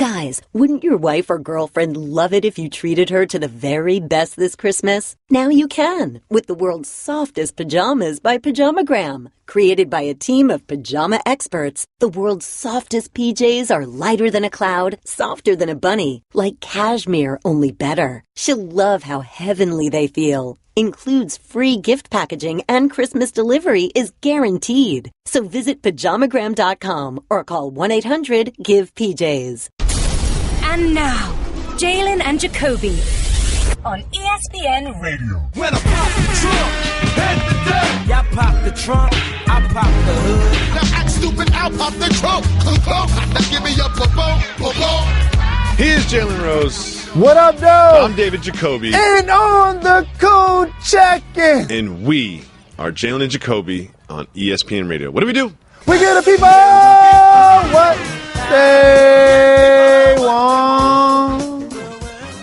Guys, wouldn't your wife or girlfriend love it if you treated her to the very best this Christmas? Now you can, with the world's softest pajamas by Pajamagram. Created by a team of pajama experts, the world's softest PJs are lighter than a cloud, softer than a bunny, like cashmere, only better. She'll love how heavenly they feel. Includes free gift packaging and Christmas delivery is guaranteed. So visit pajamagram.com or call 1-800-GIVE-PJs. And now, Jalen and Jacoby on ESPN Radio. When I pop the trunk, head the deck. Y'all pop the trunk, I pop the hood. Now act stupid, I'll pop the trunk. Now give me your boom. He is Jalen Rose. What up, though? I'm David Jacoby. And on the code check-in. And we are Jalen and Jacoby on ESPN Radio. What do? We give the people what they want.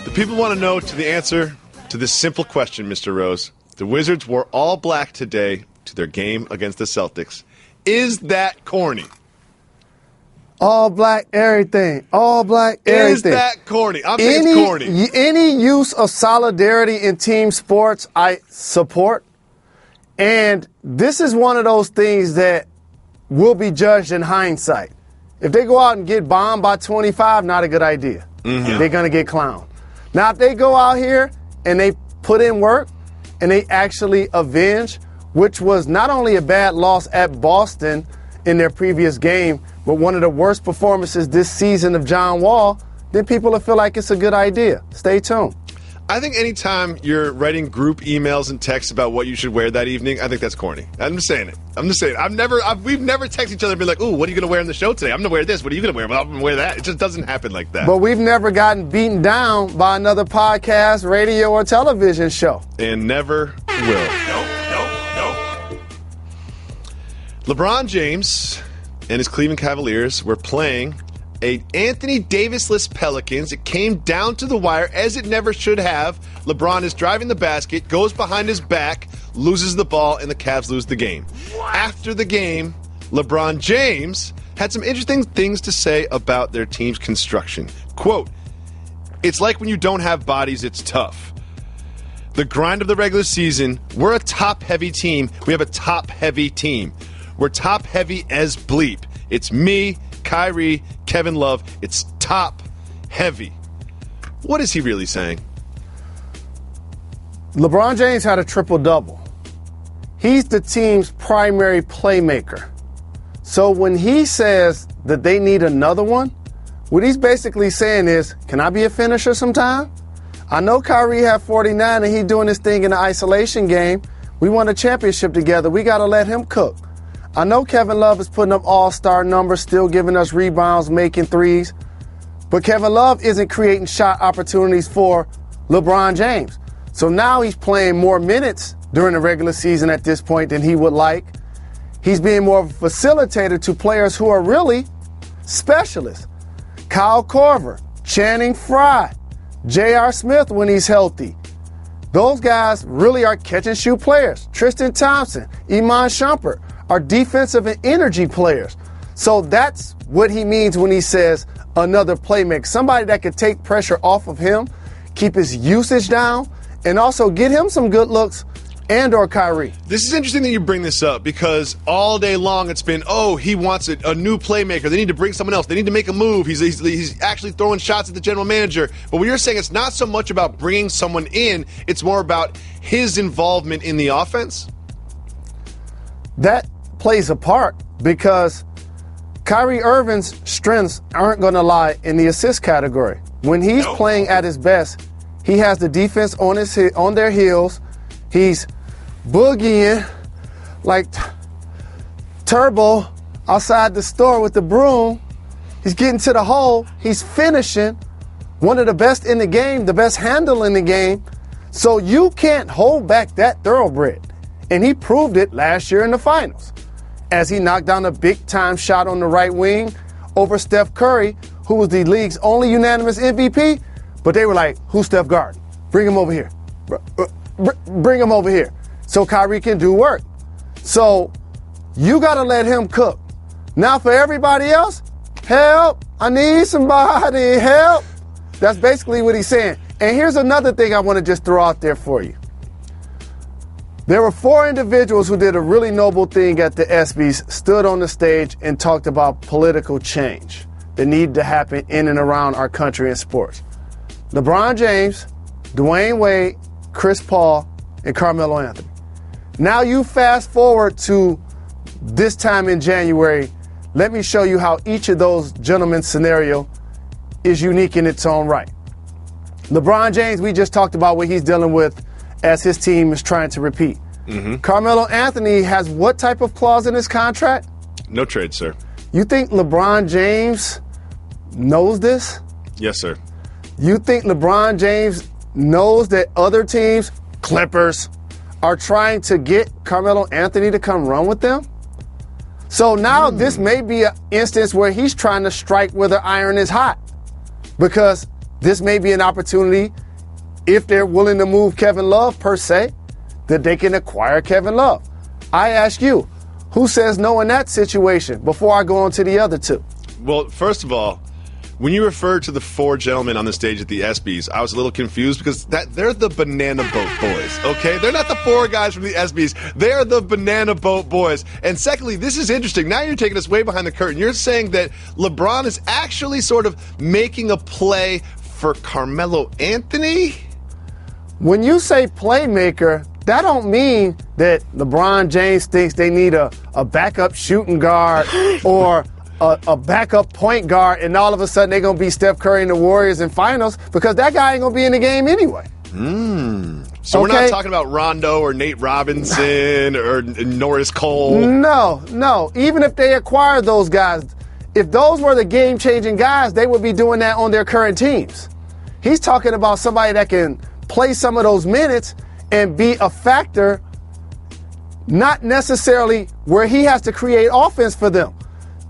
The people want to know the answer to this simple question, Mr. Rose. The Wizards wore all black today to their game against the Celtics. Is that corny? All black everything. All black everything. Is that corny? I'm saying it's corny. Any use of solidarity in team sports, I support. And this is one of those things that will be judged in hindsight. If they go out and get bombed by 25, not a good idea. Mm-hmm. They're going to get clowned. Now, if they go out here and they put in work and they actually avenge, which was not only a bad loss at Boston in their previous game, but one of the worst performances this season of John Wall, then people will feel like it's a good idea. Stay tuned. I think anytime you're writing group emails and texts about what you should wear that evening, I think that's corny. I'm just saying it. We've never texted each other and been like, ooh, what are you going to wear on the show today? I'm going to wear this. What are you going to wear? Well, I'm going to wear that. It just doesn't happen like that. But we've never gotten beaten down by another podcast, radio, or television show. And never will. No. LeBron James and his Cleveland Cavaliers were playing a Anthony Davis-less Pelicans. It came down to the wire, as it never should have. LeBron is driving the basket, goes behind his back, loses the ball, and the Cavs lose the game. What? After the game, LeBron James had some interesting things to say about their team's construction. Quote, "It's like when you don't have bodies, it's tough. The grind of the regular season, we're a top-heavy team. We have a top-heavy team. We're top-heavy as bleep. It's me, Kyrie, Kevin Love. It's top-heavy." What is he really saying? LeBron James had a triple-double. He's the team's primary playmaker. So when he says that they need another one, what he's basically saying is, can I be a finisher sometime? I know Kyrie had 49 and he's doing this thing in the isolation game. We won a championship together. We got to let him cook. I know Kevin Love is putting up all-star numbers, still giving us rebounds, making threes. But Kevin Love isn't creating shot opportunities for LeBron James. So now he's playing more minutes during the regular season at this point than he would like. He's being more of a facilitator to players who are really specialists. Kyle Korver, Channing Frye, J.R. Smith when he's healthy. Those guys really are catch-and-shoot players. Tristan Thompson, Iman Shumpert are defensive and energy players. So that's what he means when he says another playmaker. Somebody that could take pressure off of him, keep his usage down, and also get him some good looks and or Kyrie. This is interesting that you bring this up because all day long it's been, he wants a new playmaker. They need to bring someone else. They need to make a move. He's actually throwing shots at the general manager. But what you're saying, it's not so much about bringing someone in. It's more about his involvement in the offense. That plays a part because Kyrie Irving's strengths aren't going to lie in the assist category. When he's playing at his best, he has the defense on their heels. He's boogieing like Turbo outside the store with the broom. He's getting to the hole. He's finishing. One of the best in the game, the best handle in the game. So you can't hold back that thoroughbred. And he proved it last year in the finals as he knocked down a big-time shot on the right wing over Steph Curry, who was the league's only unanimous MVP. But they were like, who's Steph guarding? Bring him over here. Bring him over here so Kyrie can do work. So you got to let him cook. Now for everybody else, help, I need somebody, help. That's basically what he's saying. And here's another thing I want to just throw out there for you. There were 4 individuals who did a really noble thing at the ESPYs, stood on the stage and talked about political change that need to happen in and around our country and sports. LeBron James, Dwayne Wade, Chris Paul, and Carmelo Anthony. Now you fast forward to this time in January. Let me show you how each of those gentlemen's scenario is unique in its own right. LeBron James, we just talked about what he's dealing with as his team is trying to repeat. Carmelo Anthony has what type of clause in his contract? No trade, sir. You think LeBron James knows this? Yes, sir. You think LeBron James knows that other teams, Clippers, are trying to get Carmelo Anthony to come run with them? So now this may be an instance where he's trying to strike where the iron is hot, because this may be an opportunity, if they're willing to move Kevin Love per se, that they can acquire Kevin Love. I ask you, who says no in that situation before I go on to the other two? Well, first of all, when you referred to the 4 gentlemen on the stage at the ESPYs, I was a little confused because they're the Banana Boat Boys, okay? They're not the 4 guys from the ESPYs. They're the Banana Boat Boys. And secondly, this is interesting. Now you're taking us way behind the curtain. You're saying that LeBron is actually sort of making a play for Carmelo Anthony? When you say playmaker, that don't mean that LeBron James thinks they need a backup shooting guard or a backup point guard, and all of a sudden they're going to be Steph Curry and the Warriors in finals, because that guy ain't going to be in the game anyway. So we're not talking about Rondo or Nate Robinson or Norris Cole? No. Even if they acquired those guys, if those were the game-changing guys, they would be doing that on their current teams. He's talking about somebody that can play some of those minutes and be a factor, not necessarily where he has to create offense for them.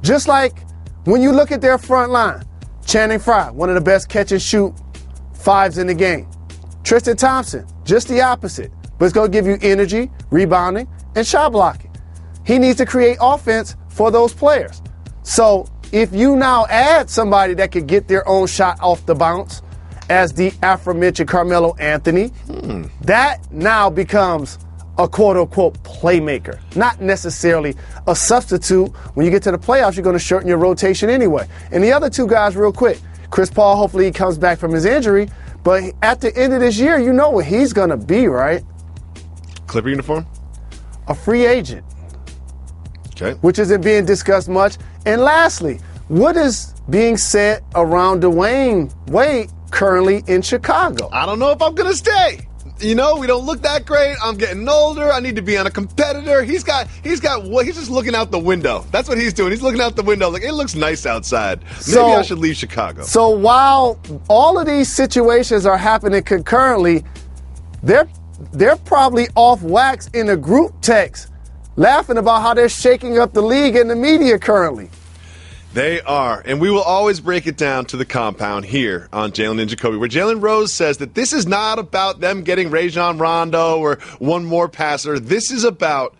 Just like when you look at their front line, Channing Frye, one of the best catch-and-shoot 5s in the game. Tristan Thompson, just the opposite, but it's going to give you energy, rebounding, and shot blocking. He needs to create offense for those players. So if you now add somebody that could get their own shot off the bounce, as the aforementioned Carmelo Anthony, that now becomes a quote-unquote playmaker, not necessarily a substitute. When you get to the playoffs, you're going to shorten your rotation anyway. And the other 2 guys, real quick, Chris Paul, hopefully he comes back from his injury, but at the end of this year, you know what he's going to be, right? Clipper uniform? A free agent. Okay. Which isn't being discussed much. And lastly, what is being said around Dwayne Wade currently in Chicago? I don't know if I'm going to stay. You know, we don't look that great. I'm getting older. I need to be on a competitor. He's just looking out the window. That's what he's doing. He's looking out the window like, it looks nice outside. Maybe I should leave Chicago. So while all of these situations are happening concurrently, they're probably off wax in a group text, laughing about how they're shaking up the league and the media currently. They are, and we will always break it down to the compound here on Jalen and Jacoby, where Jalen Rose says that this is not about them getting Rajon Rondo or one more passer. This is about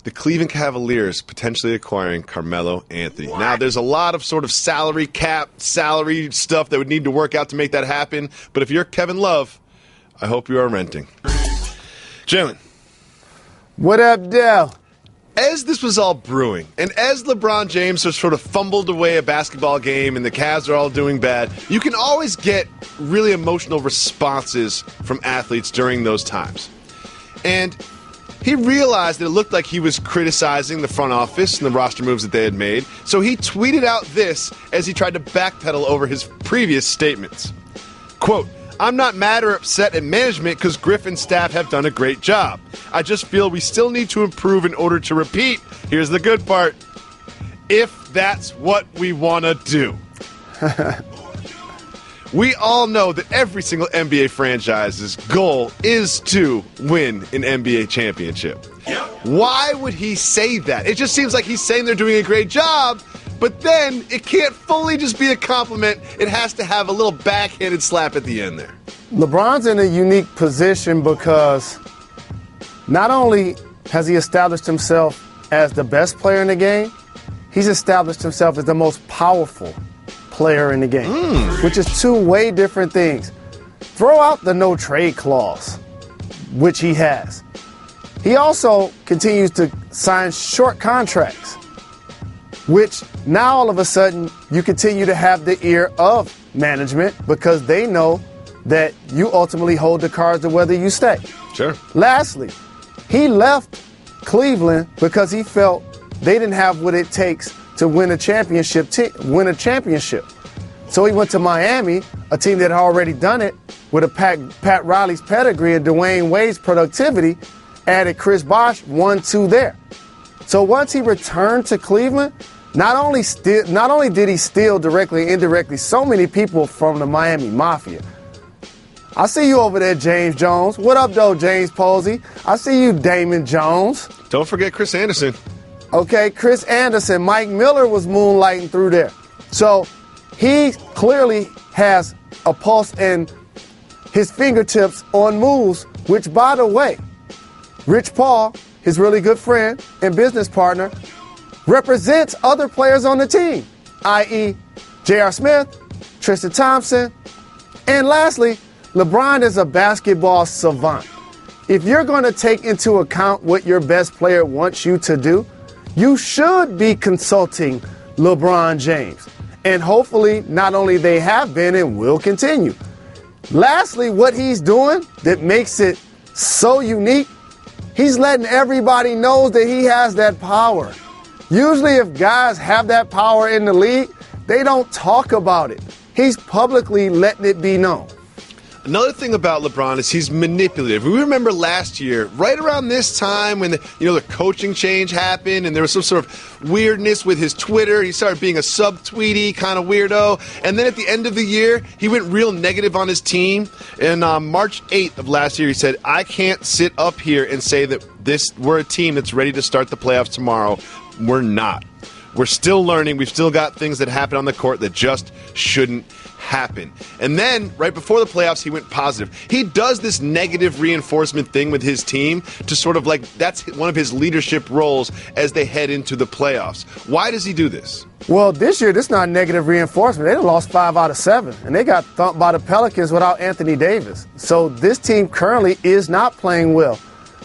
the Cleveland Cavaliers potentially acquiring Carmelo Anthony. What? Now, there's a lot of sort of salary cap, salary stuff that would need to work out to make that happen, but if you're Kevin Love, I hope you are renting. Jalen. What up, Dell? As this was all brewing, and as LeBron James has sort of fumbled away a basketball game and the Cavs are all doing bad, you can always get really emotional responses from athletes during those times. And he realized that it looked like he was criticizing the front office and the roster moves that they had made, so he tweeted out this as he tried to backpedal over his previous statements. Quote, "I'm not mad or upset at management because Griff and staff have done a great job. I just feel we still need to improve in order to repeat. Here's the good part. If that's what we want to do." We all know that every single NBA franchise's goal is to win an NBA championship. Why would he say that? It just seems like he's saying they're doing a great job, but then it can't fully just be a compliment. It has to have a little backhanded slap at the end there. LeBron's in a unique position because not only has he established himself as the best player in the game, he's established himself as the most powerful player in the game, which is two way different things. Throw out the no trade clause, which he has. He also continues to sign short contracts, which now all of a sudden you continue to have the ear of management because they know that you ultimately hold the cards of whether you stay. Sure. Lastly, he left Cleveland because he felt they didn't have what it takes to win a championship. So he went to Miami, a team that had already done it with a Pat Riley's pedigree and Dwayne Wade's productivity, added Chris Bosh 1-2 there. So once he returned to Cleveland, not only did he steal directly and indirectly so many people from the Miami Mafia. I see you over there, James Jones. What up, though, James Posey? I see you, Damon Jones. Don't forget Chris Anderson. Okay, Chris Anderson. Mike Miller was moonlighting through there. So he clearly has a pulse and his fingertips on moves, which, by the way, Rich Paul, his really good friend and business partner, represents other players on the team, i.e. J.R. Smith, Tristan Thompson, and lastly, LeBron is a basketball savant. If you're going to take into account what your best player wants you to do, you should be consulting LeBron James. And hopefully, not only they have been and will continue. Lastly, what he's doing that makes it so unique, he's letting everybody know that he has that power. Usually if guys have that power in the league, they don't talk about it. He's publicly letting it be known. Another thing about LeBron is he's manipulative. We remember last year, right around this time when the coaching change happened and there was some sort of weirdness with his Twitter. He started being a sub-tweety kind of weirdo. And then at the end of the year, he went real negative on his team. And on March 8th of last year, he said, I can't sit up here and say that we're a team that's ready to start the playoffs tomorrow. We're not. We're still learning. We've still got things that happen on the court that just shouldn't happen. And then, right before the playoffs, he went positive. He does this negative reinforcement thing with his team to sort of that's one of his leadership roles as they head into the playoffs. Why does he do this? Well, this year, this is not negative reinforcement. They lost 5 out of 7, and they got thumped by the Pelicans without Anthony Davis. So this team currently is not playing well.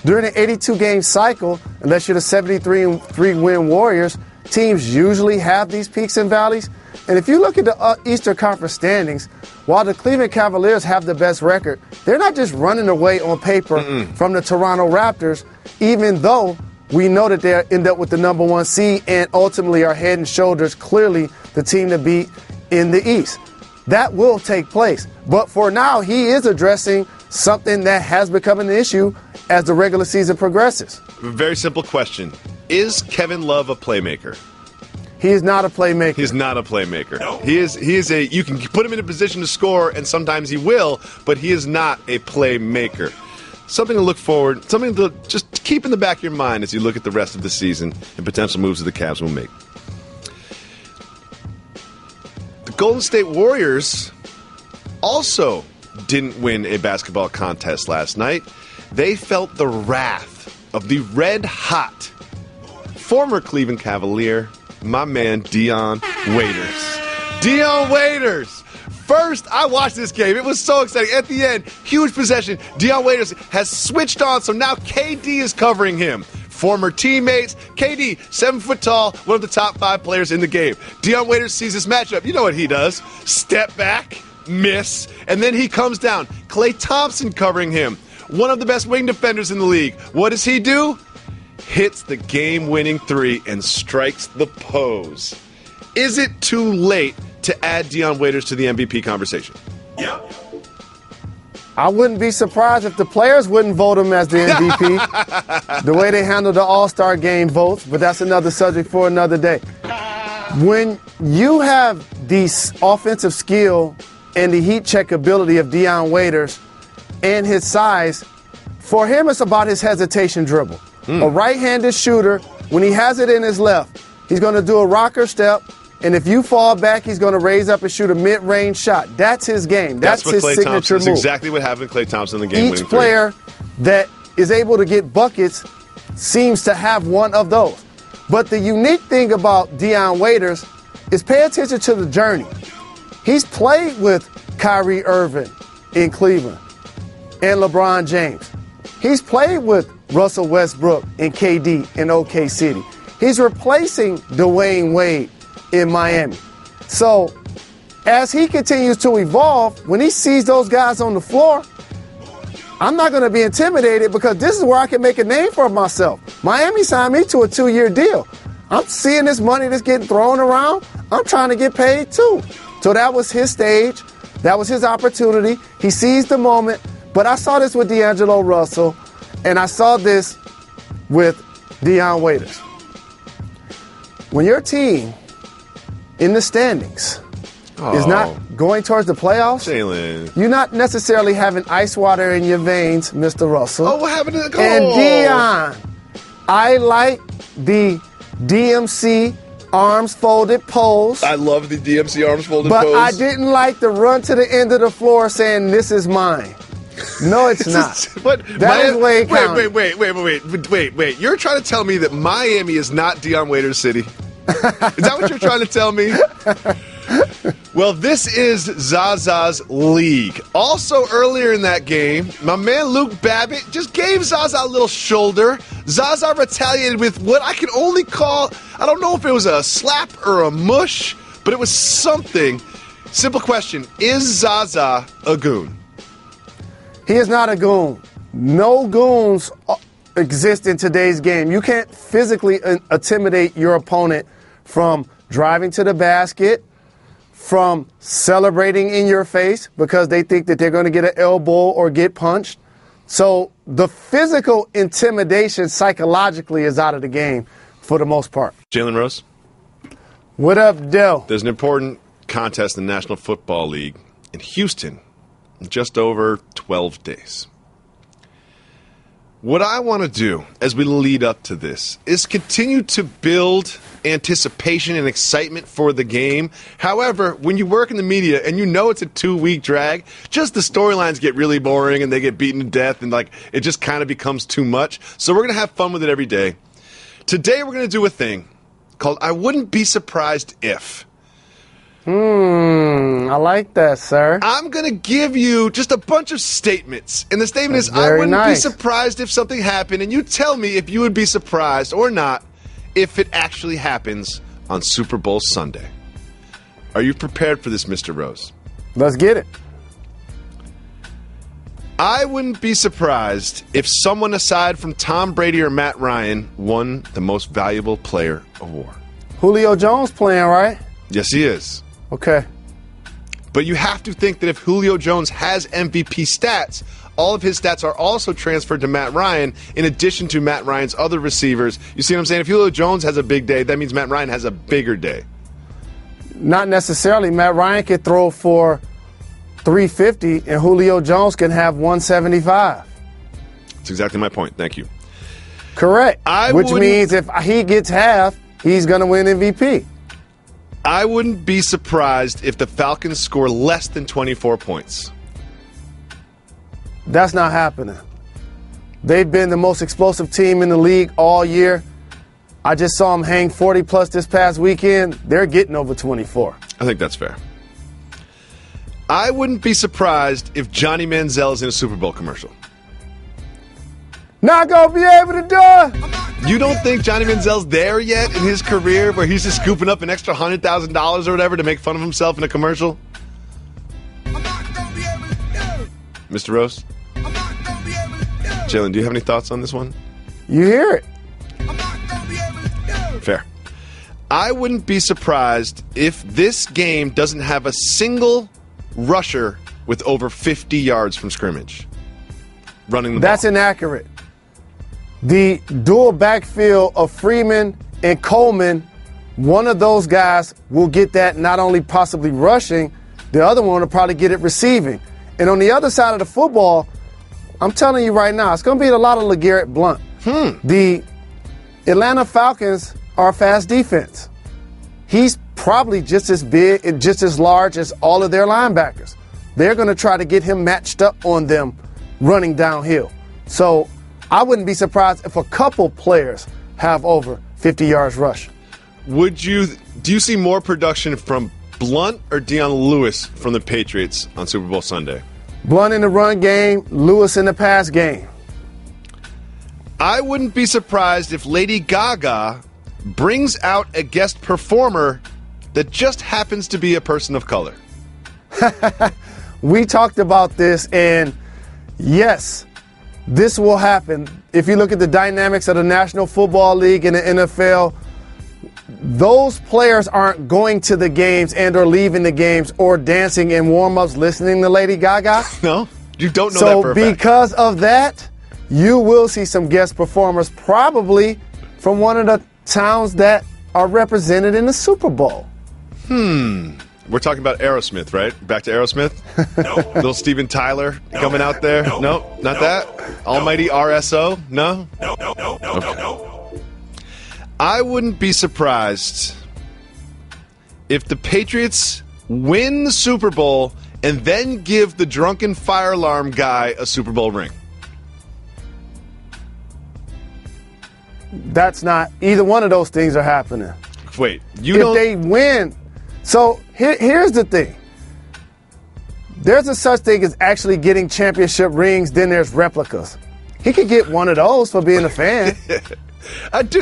During an 82-game cycle, unless you're the 73-win Warriors, teams usually have these peaks and valleys. And if you look at the Eastern Conference standings, while the Cleveland Cavaliers have the best record, they're not just running away on paper from the Toronto Raptors, even though we know that they'll end up with the number 1 seed and ultimately are head and shoulders clearly the team to beat in the East. That will take place. But for now, he is addressing something that has become an issue as the regular season progresses. Very simple question. Is Kevin Love a playmaker? He is not a playmaker. He's not a playmaker. No. He is a, you can put him in a position to score, and sometimes he will, but he is not a playmaker. Something to look forward, something to just keep in the back of your mind as you look at the rest of the season and potential moves that the Cavs will make. The Golden State Warriors also didn't win a basketball contest last night. They felt the wrath of the red-hot former Cleveland Cavalier, my man Dion Waiters. Dion Waiters! First, I watched this game. It was so exciting. At the end, huge possession. Dion Waiters has switched on, so now KD is covering him. Former teammates. KD, 7 foot tall, one of the top 5 players in the game. Dion Waiters sees this matchup. You know what he does. Step back, miss, and then he comes down. Klay Thompson covering him. One of the best wing defenders in the league. What does he do? Hits the game-winning 3 and strikes the pose. Is it too late to add Dion Waiters to the MVP conversation? Yep. I wouldn't be surprised if the players wouldn't vote him as the MVP, the way they handle the All-Star game votes, but that's another subject for another day. When you have the offensive skill and the heat check ability of Dion Waiters and his size, for him it's about his hesitation dribble. A right-handed shooter, when he has it in his left, he's going to do a rocker step, and if you fall back, he's going to raise up and shoot a mid-range shot. That's his game. That's his Klay signature Thompson. move. That's exactly what happened to Klay Thompson in the game. Each player that is able to get buckets seems to have one of those. But the unique thing about Deion Waiters is pay attention to the journey. He's played with Kyrie Irving in Cleveland and LeBron James. He's played with Russell Westbrook and KD in OK City. He's replacing Dwayne Wade in Miami. So as he continues to evolve, when he sees those guys on the floor, I'm not going to be intimidated because this is where I can make a name for myself. Miami signed me to a 2-year deal. I'm seeing this money that's getting thrown around. I'm trying to get paid too. So that was his stage. That was his opportunity. He seized the moment. But I saw this with D'Angelo Russell, and I saw this with Deion Waiters. When your team in the standings is not going towards the playoffs, Jalen, you're not necessarily having ice water in your veins, Mr. Russell. Oh, what happened to the goal? And Deion, I like the DMC arms folded pose. I love the DMC arms folded but pose. I didn't like the run to the end of the floor saying, "This is mine." No, it's not. But that is Wade County. Wait. You're trying to tell me that Miami is not Deion Waiters' city? Is that what you're trying to tell me? Well, this is Zaza's league. Also, earlier in that game, my man Luke Babbitt just gave Zaza a little shoulder. Zaza retaliated with what I can only call, I don't know if it was a slap or a mush, but it was something. Simple question, is Zaza a goon? He is not a goon. No goons exist in today's game. You can't physically intimidate your opponent from driving to the basket, from celebrating in your face because they think that they're going to get an elbow or get punched. So the physical intimidation psychologically is out of the game for the most part. Jalen Rose? What up, Dell? There's an important contest in the National Football League in Houston in just over 12 days. What I want to do as we lead up to this is continue to build anticipation and excitement for the game. However, when you work in the media and you know it's a 2-week drag, just the storylines get really boring and they get beaten to death and it just kind of becomes too much. So we're going to have fun with it every day. Today we're going to do a thing called I Wouldn't Be Surprised If. I like that, sir. I'm going to give you just a bunch of statements. And the statement That's is, I wouldn't nice. be surprised if something happened. And you tell me if you would be surprised or not if it actually happens on Super Bowl Sunday. Are you prepared for this, Mr. Rose? Let's get it. I wouldn't be surprised if someone aside from Tom Brady or Matt Ryan won the Most Valuable Player award. Julio Jones playing, right? Yes, he is. Okay. But you have to think that if Julio Jones has MVP stats, all of his stats are also transferred to Matt Ryan in addition to Matt Ryan's other receivers. You see what I'm saying? If Julio Jones has a big day, that means Matt Ryan has a bigger day. Not necessarily. Matt Ryan could throw for 350 and Julio Jones can have 175. That's exactly my point. Thank you. Correct. Which means if he gets half, he's going to win MVP. I wouldn't be surprised if the Falcons score less than 24 points. That's not happening. They've been the most explosive team in the league all year. I just saw them hang 40-plus this past weekend. They're getting over 24. I think that's fair. I wouldn't be surprised if Johnny Manziel is in a Super Bowl commercial. Not going to be able to do it. You don't think Johnny Manziel's there yet in his career where he's just scooping up an extra $100,000 or whatever to make fun of himself in a commercial? Mr. Rose? Jalen, do you have any thoughts on this one? You hear it. Fair. I wouldn't be surprised if this game doesn't have a single rusher with over 50 yards from scrimmage running the ball. That's inaccurate. The dual backfield of Freeman and Coleman, one of those guys will get that not only possibly rushing, the other one will probably get it receiving. And on the other side of the football, I'm telling you right now, it's going to be a lot of LeGarrette Blount. The Atlanta Falcons are a fast defense. He's probably just as big and just as large as all of their linebackers. They're going to try to get him matched up on them running downhill. So I wouldn't be surprised if a couple players have over 50 yards rush. Do you see more production from Blunt or Deion Lewis from the Patriots on Super Bowl Sunday? Blunt in the run game, Lewis in the pass game. I wouldn't be surprised if Lady Gaga brings out a guest performer that just happens to be a person of color. We talked about this, and yes, this will happen. If you look at the dynamics of the National Football League and the NFL, those players aren't going to the games and or leaving the games or dancing in warm-ups listening to Lady Gaga. No, you don't know that for a fact. So because of that, you will see some guest performers probably from one of the towns that are represented in the Super Bowl. We're talking about Aerosmith, right? Back to Aerosmith? No. Little Steven Tyler coming out there? No, not that? Almighty RSO? No? No. I wouldn't be surprised if the Patriots win the Super Bowl and then give the drunken fire alarm guy a Super Bowl ring. That's not, either one of those things are happening. Wait, if they win. So here's the thing. There's a such thing as actually getting championship rings, then there's replicas. He could get one of those for being a fan. I do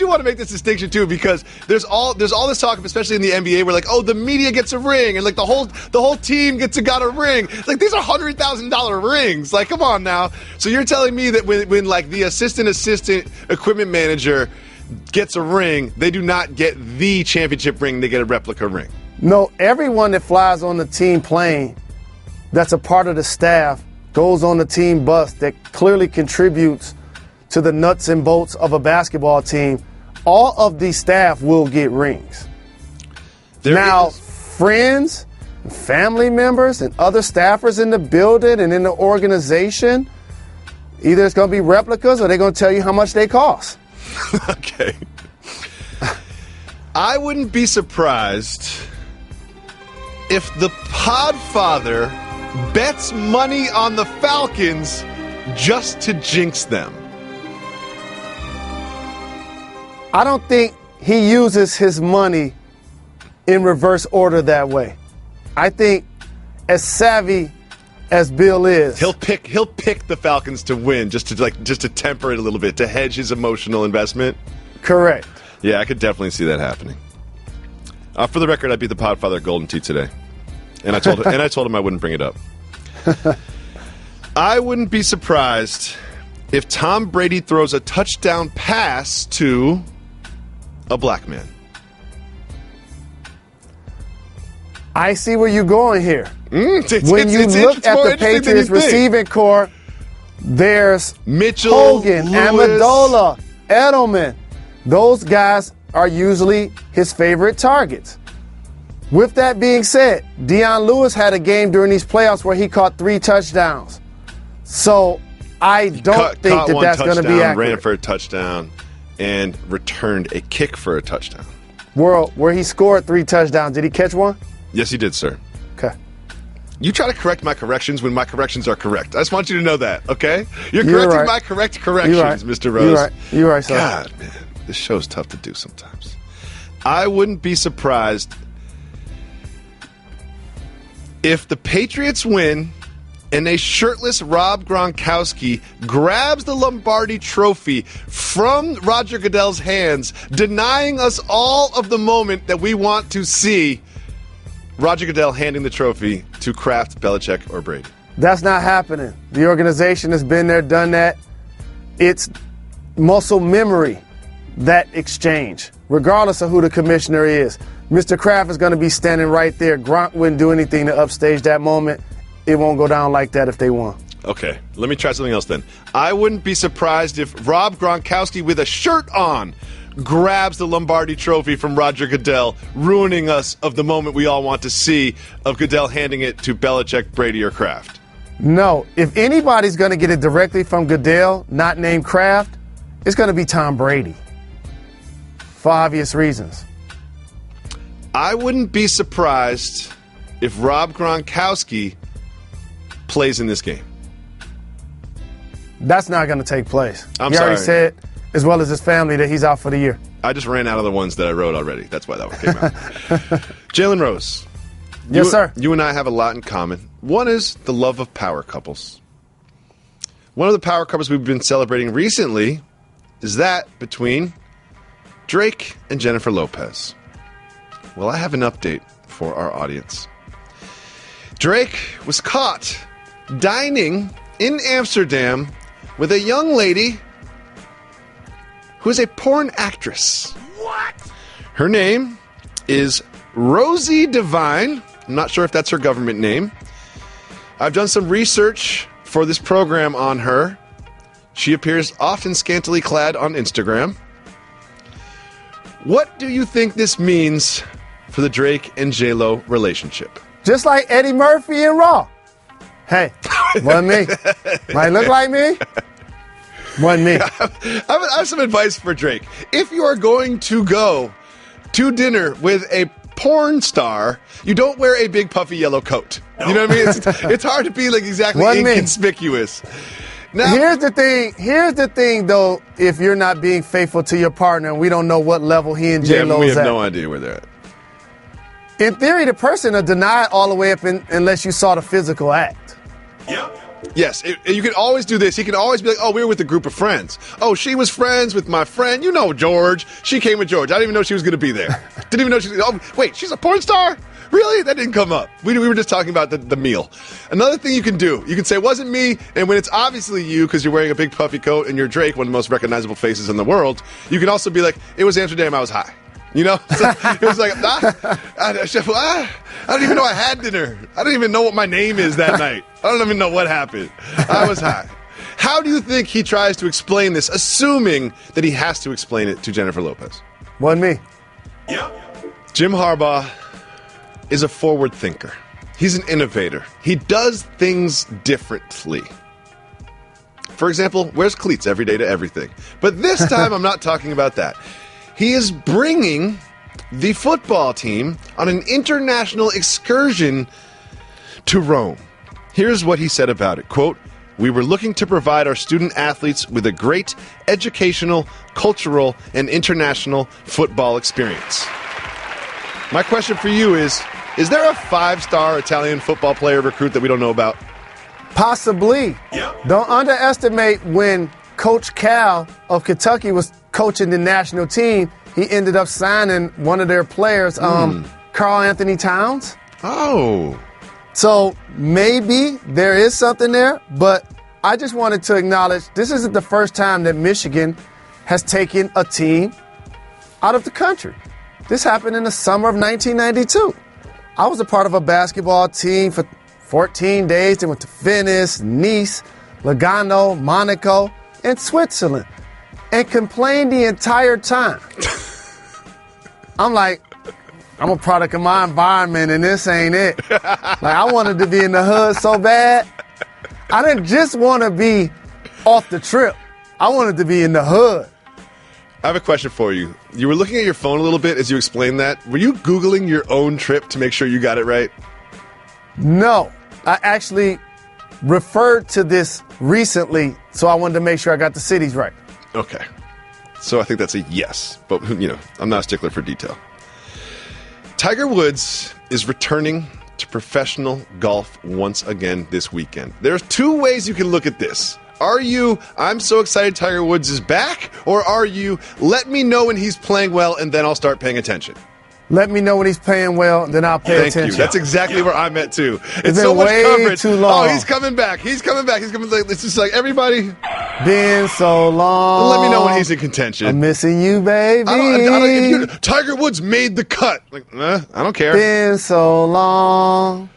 want to make this distinction too, because there's all this talk, especially in the NBA, where like, oh, the media gets a ring, and like the whole team got a ring. Like, these are $100,000 rings. Like, come on now. So you're telling me that when like the assistant equipment manager gets a ring, they do not get the championship ring, they get a replica ring? No, everyone that flies on the team plane that's a part of the staff goes on the team bus that clearly contributes to the nuts and bolts of a basketball team. All of the staff will get rings. Friends, family members, and other staffers in the building and in the organization, either it's going to be replicas or they're going to tell you how much they cost. Okay. I wouldn't be surprised if the Podfather bets money on the Falcons just to jinx them. I don't think he uses his money in reverse order that way. I think, as savvy as Bill is, he'll pick the Falcons to win just to temper it a little bit, to hedge his emotional investment. Correct. Yeah, I could definitely see that happening. For the record, I beat the Podfather at Golden Tee today, and I told him I wouldn't bring it up. I wouldn't be surprised if Tom Brady throws a touchdown pass to a black man. I see where you're going here. When you look at the Patriots receiving core, there's Mitchell, Hogan, Lewis, Amendola, Edelman. Those guys are usually his favorite targets. With that being said, Deion Lewis had a game during these playoffs where he caught 3 touchdowns. So I don't think that's going to be accurate. Ran for a touchdown and returned a kick for a touchdown. Where he scored 3 touchdowns. Did he catch one? Yes, he did, sir. Okay. You try to correct my corrections when my corrections are correct. I just want you to know that, okay? You're correcting my corrections, Mr. Rose. You're right, sir. God, man, this show's tough to do sometimes. I wouldn't be surprised if the Patriots win and a shirtless Rob Gronkowski grabs the Lombardi trophy from Roger Goodell's hands, denying us all of the moment that we want to see Roger Goodell handing the trophy to Kraft, Belichick, or Brady. That's not happening. The organization has been there, done that. It's muscle memory, that exchange, regardless of who the commissioner is. Mr. Kraft is going to be standing right there. Gronk wouldn't do anything to upstage that moment. It won't go down like that if they won. Okay, let me try something else then. I wouldn't be surprised if Rob Gronkowski with a shirt on grabs the Lombardi trophy from Roger Goodell, ruining us of the moment we all want to see of Goodell handing it to Belichick, Brady, or Kraft. No, if anybody's going to get it directly from Goodell, not named Kraft, it's going to be Tom Brady. For obvious reasons. I wouldn't be surprised if Rob Gronkowski plays in this game. That's not going to take place. I'm he sorry. already said, as well as his family, that he's out for the year. I just ran out of the ones that I wrote already. That's why that one came out. Jalen Rose. Yes, sir. You and I have a lot in common. One is the love of power couples. One of the power couples we've been celebrating recently is that between Drake and Jennifer Lopez. Well, I have an update for our audience. Drake was caught dining in Amsterdam with a young lady who is a porn actress. What? Her name is Rosie Devine. I'm not sure if that's her government name. I've done some research for this program on her. She appears often scantily clad on Instagram. What do you think this means for the Drake and J-Lo relationship? Just like Eddie Murphy and Raw. Hey, wasn't me. Might look like me. Wasn't me. I have some advice for Drake. If you are going to go to dinner with a porn star, you don't wear a big puffy yellow coat. No. You know what I mean? It's hard to be like exactly inconspicuous. Now, here's the thing, though. If you're not being faithful to your partner, and we don't know what level he and J-Lo we is have at. no idea where they're at. In theory, the person will deny it all the way up unless you saw the physical act. Yep. Yes, you can always do this. He can always be like, oh, we were with a group of friends. Oh, she was friends with my friend. You know George. She came with George. I didn't even know she was going to be there. Didn't even know she was. Oh, wait, she's a porn star? Really? That didn't come up. We were just talking about the meal. Another thing you can do, you can say, it wasn't me, and when it's obviously you because you're wearing a big puffy coat and you're Drake, one of the most recognizable faces in the world, you can also be like, it was Amsterdam, I was high. You know? So it was like, I don't even know I had dinner. I don't even know what my name is that night. I don't even know what happened. I was high. How do you think he tries to explain this, assuming that he has to explain it to Jennifer Lopez? Wasn't me. Yep. Jim Harbaugh is a forward thinker. He's an innovator. He does things differently. For example, wears cleats every day to everything. But this time, I'm not talking about that. He is bringing the football team on an international excursion to Rome. Here's what he said about it. Quote, "We were looking to provide our student athletes with a great educational, cultural, and international football experience." My question for you is there a 5-star Italian football player recruit that we don't know about? Possibly. Yep. Don't underestimate when Coach Cal of Kentucky was coaching the national team. He ended up signing one of their players, Karl Anthony Towns. Oh. So maybe there is something there, but I just wanted to acknowledge this isn't the first time that Michigan has taken a team out of the country. This happened in the summer of 1992. I was a part of a basketball team for 14 days. They went to Venice, Nice, Lugano, Monaco, and Switzerland, and complained the entire time. I'm like, I'm a product of my environment, and this ain't it. Like, I wanted to be in the hood so bad. I didn't just want to be off the trip. I wanted to be in the hood. I have a question for you. You were looking at your phone a little bit as you explained that. Were you Googling your own trip to make sure you got it right? No, I actually referred to this recently, so I wanted to make sure I got the cities right. Okay. So I think that's a yes. But, you know, I'm not a stickler for detail. Tiger Woods is returning to professional golf once again this weekend. There's two ways you can look at this. Are you, I'm so excited Tiger Woods is back, or are you, let me know when he's playing well and then I'll start paying attention? Let me know when he's playing well, then I'll pay attention. Thank you. That's exactly where I'm at, too. It's so been much way coverage. too long. Oh, he's coming back. He's coming back. He's coming back. It's just like, everybody, Been so long. let me know when he's in contention. I'm missing you, baby. Tiger Woods made the cut. Like, I don't care. Been so long.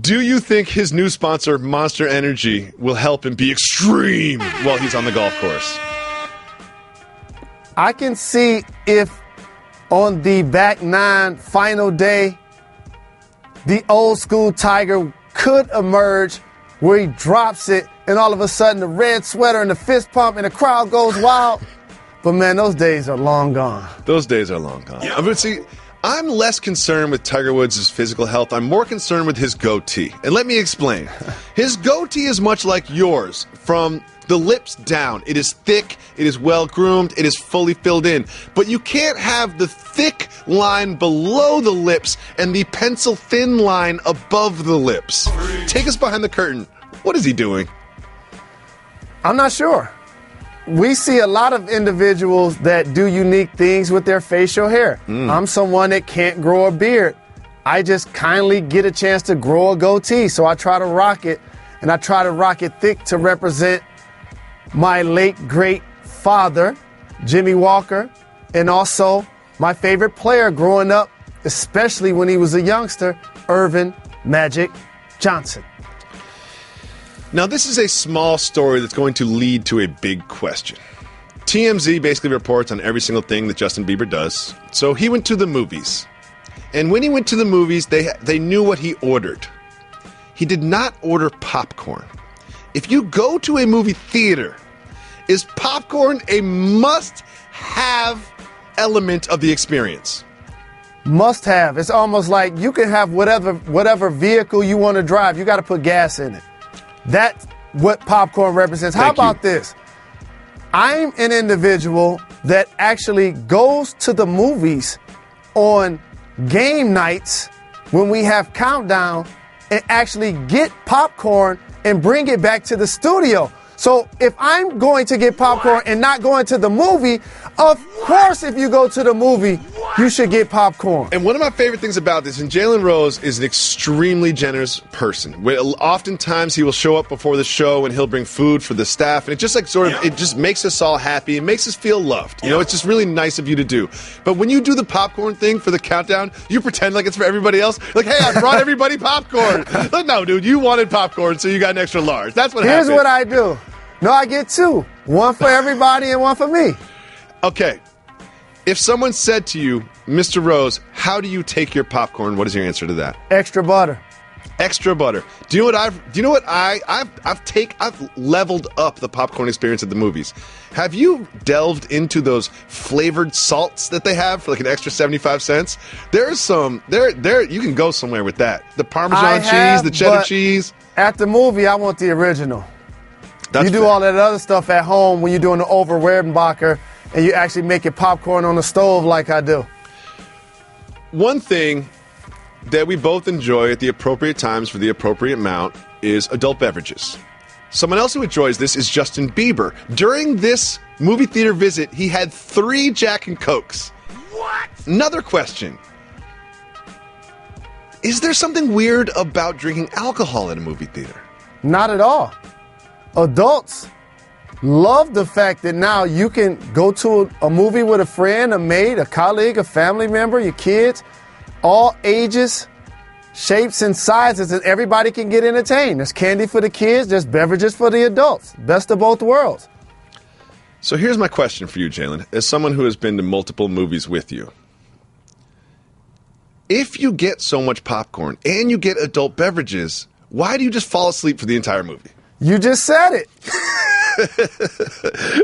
Do you think his new sponsor, Monster Energy, will help him be extreme while he's on the golf course? I can see if on the back nine final day, the old school Tiger could emerge where he drops it and all of a sudden the red sweater and the fist pump and the crowd goes wild. But man, those days are long gone. Those days are long gone. Yeah. But see, I'm less concerned with Tiger Woods' physical health. I'm more concerned with his goatee. And let me explain. His goatee is much like yours from the lips down. It is thick, it is well groomed, it is fully filled in. But you can't have the thick line below the lips and the pencil thin line above the lips. Take us behind the curtain. What is he doing? I'm not sure. We see a lot of individuals that do unique things with their facial hair. I'm someone that can't grow a beard. I just kindly get a chance to grow a goatee, so I try to rock it, and I try to rock it thick to represent my late great father, Jimmy Walker, and also my favorite player growing up, especially when he was a youngster, Irvin Magic Johnson. Now, this is a small story that's going to lead to a big question. TMZ basically reports on every single thing that Justin Bieber does. So he went to the movies. And when he went to the movies, they knew what he ordered. He did not order popcorn. If you go to a movie theater, is popcorn a must-have element of the experience? Must have. It's almost like you can have whatever vehicle you want to drive. You got to put gas in it. That's what popcorn represents. How about this? I'm an individual that actually goes to the movies on game nights when we have countdown and actually get popcorn and bring it back to the studio. So if I'm going to get popcorn and not going to the movie, of course if you go to the movie, you should get popcorn. And one of my favorite things about this, and Jalen Rose is an extremely generous person. Oftentimes he will show up before the show and he'll bring food for the staff, and it just it just makes us all happy and makes us feel loved. You know, it's just really nice of you to do. But when you do the popcorn thing for the countdown, you pretend like it's for everybody else. Like, hey, I brought everybody popcorn. Like, no, dude, you wanted popcorn, so you got an extra large. That's what happens. Here's what I do. No, I get two. One for everybody and one for me. Okay. If someone said to you, Mr. Rose, how do you take your popcorn? What is your answer to that? Extra butter. Extra butter. Do you know what I've leveled up the popcorn experience at the movies. Have you delved into those flavored salts that they have for like an extra 75 cents? There's some there you can go somewhere with that. The Parmesan cheese, the cheddar cheese. At the movie, I want the original. That's you do all that other stuff at home when you're doing the over Werdenbacher and you actually make your popcorn on the stove like I do. One thing that we both enjoy at the appropriate times for the appropriate amount is adult beverages. Someone else who enjoys this is Justin Bieber. During this movie theater visit, he had 3 Jack and Cokes. What? Another question. Is there something weird about drinking alcohol at a movie theater? Not at all. Adults love the fact that now you can go to a movie with a friend, a mate, a colleague, a family member, your kids, all ages, shapes, and sizes, and everybody can get entertained. There's candy for the kids, there's beverages for the adults. Best of both worlds. So here's my question for you, Jalen. As someone who has been to multiple movies with you, if you get so much popcorn and you get adult beverages, why do you just fall asleep for the entire movie? You just said it.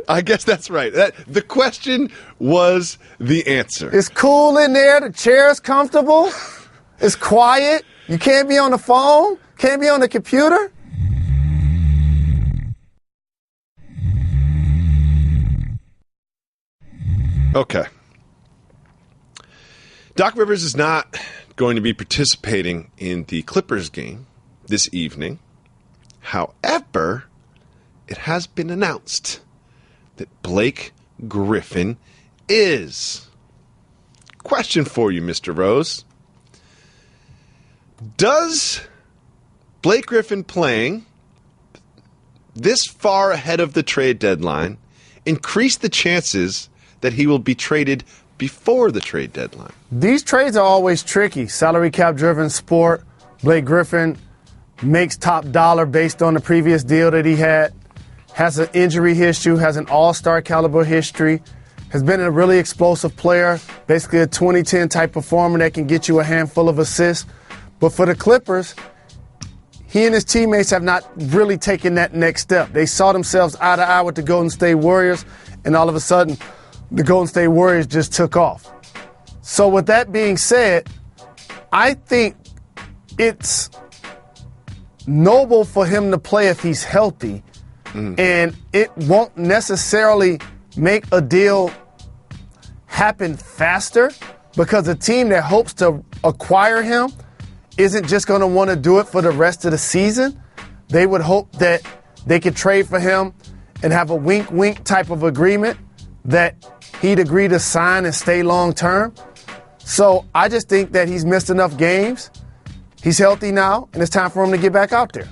I guess that's right. The question was the answer. It's cool in there. The chair's comfortable. It's quiet. You can't be on the phone. Can't be on the computer. Okay. Doc Rivers is not going to be participating in the Clippers game this evening. However, it has been announced that Blake Griffin is. Question for you, Mr. Rose. Does Blake Griffin playing this far ahead of the trade deadline increase the chances that he will be traded before the trade deadline? These trades are always tricky. Salary cap driven sport. Blake Griffin makes top dollar based on the previous deal that he had, has an injury history, has an all-star caliber history, has been a really explosive player, basically a 2010 type performer that can get you a handful of assists. But for the Clippers, he and his teammates have not really taken that next step. They saw themselves eye to eye with the Golden State Warriors, and all of a sudden, the Golden State Warriors just took off. So with that being said, I think it's noble for him to play if he's healthy, And it won't necessarily make a deal happen faster because a team that hopes to acquire him isn't just going to want to do it for the rest of the season. They would hope that they could trade for him and have a wink-wink type of agreement that he'd agree to sign and stay long-term. So I just think that he's missed enough games. He's healthy now, and it's time for him to get back out there.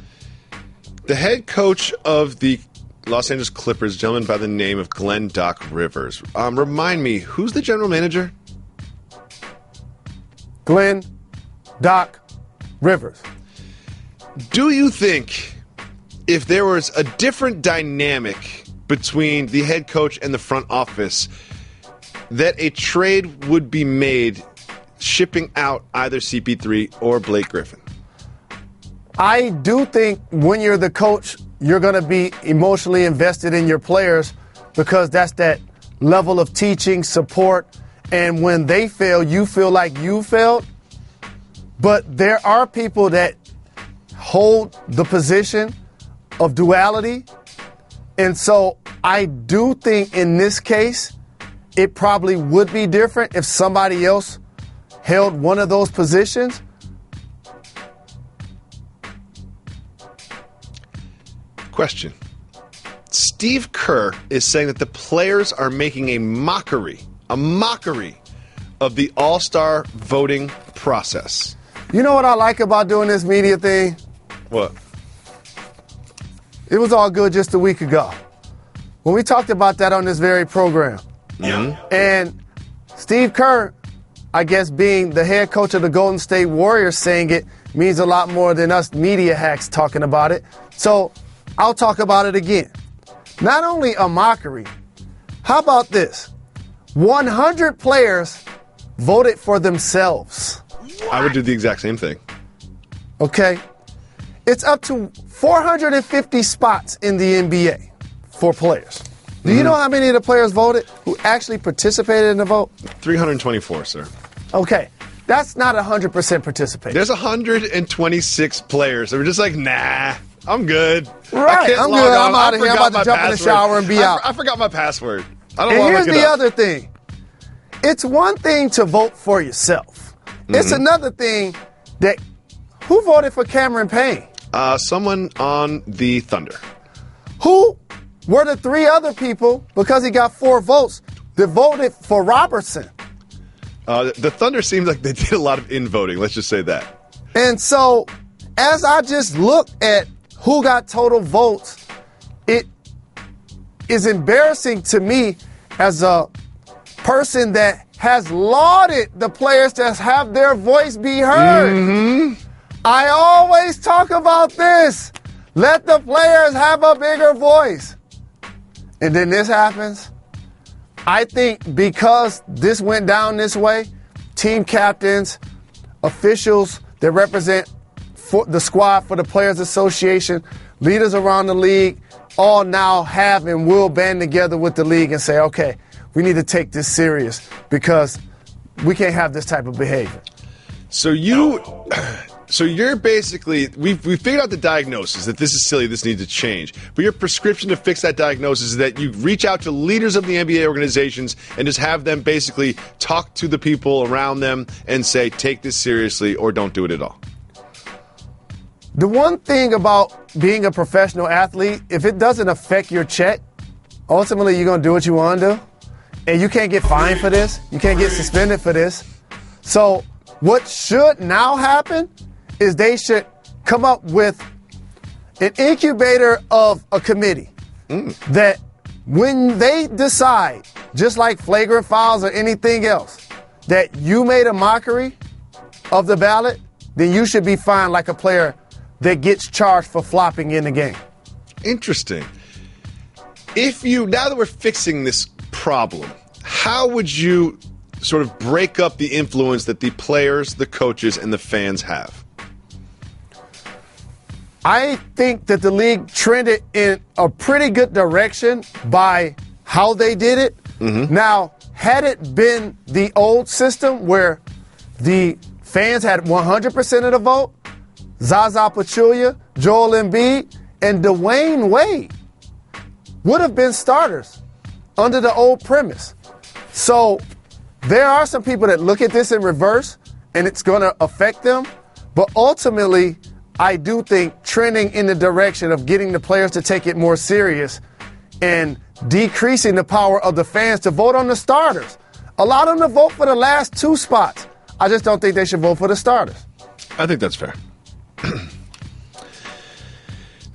The head coach of the Los Angeles Clippers, a gentleman by the name of Glenn Doc Rivers. Remind me, who's the general manager? Glenn Doc Rivers. Do you think if there was a different dynamic between the head coach and the front office, that a trade would be made shipping out either CP3 or Blake Griffin? I do think when you're the coach, you're going to be emotionally invested in your players because that's that level of teaching, support, and when they fail, you feel like you failed. But there are people that hold the position of duality. And so I do think in this case, it probably would be different if somebody else held one of those positions. Question. Steve Kerr is saying that the players are making a mockery of the All-Star voting process. You know what I like about doing this media thing? What? It was all good just a week ago when we talked about that on this very program. Mm-hmm. And Steve Kerr, I guess being the head coach of the Golden State Warriors saying it means a lot more than us media hacks talking about it. So I'll talk about it again. Not only a mockery, how about this? 100 players voted for themselves. I would do the exact same thing. Okay? It's up to 450 spots in the NBA for players. Do you know how many of the players voted who actually participated in the vote? 324, sir. Okay. That's not 100% participation. There's 126 players. They were just like, nah, I'm good. Right, I'm good. I'm out of here. I'm about to jump in the shower and be out. I forgot my password. I don't And want to here's look it the up. other thing. It's one thing to vote for yourself. It's another thing that who voted for Cameron Payne? Someone on the Thunder. Who were the three other people, because he got 4 votes, that voted for Robertson? The Thunder seems like they did a lot of in-voting. Let's just say that. And so, as I just look at who got total votes, it is embarrassing to me as a person that has lauded the players to have their voice be heard. I always talk about this. Let the players have a bigger voice. And then this happens. I think because this went down this way, team captains, officials that represent the squad for the Players Association, leaders around the league, all now have and will band together with the league and say, okay, we need to take this serious because we can't have this type of behavior. So you're basically, we figured out the diagnosis that this is silly, this needs to change. But your prescription to fix that diagnosis is that you reach out to leaders of the NBA organizations and just have them basically talk to the people around them and say, take this seriously or don't do it at all. The one thing about being a professional athlete, if it doesn't affect your check, ultimately you're going to do what you want to do. And you can't get fined for this. You can't get suspended for this. So what should now happen is they should come up with an incubator of a committee that when they decide, just like flagrant fouls or anything else, that you made a mockery of the ballot, then you should be fined like a player that gets charged for flopping in the game. Interesting. Now that we're fixing this problem, how would you sort of break up the influence that the players, the coaches, and the fans have? I think that the league trended in a pretty good direction by how they did it. Now, had it been the old system where the fans had 100% of the vote, Zaza Pachulia, Joel Embiid, and Dwayne Wade would have been starters under the old premise. So there are some people that look at this in reverse, and it's going to affect them. But ultimately, I do think trending in the direction of getting the players to take it more serious and decreasing the power of the fans to vote on the starters. Allow them to vote for the last 2 spots. I just don't think they should vote for the starters. I think that's fair.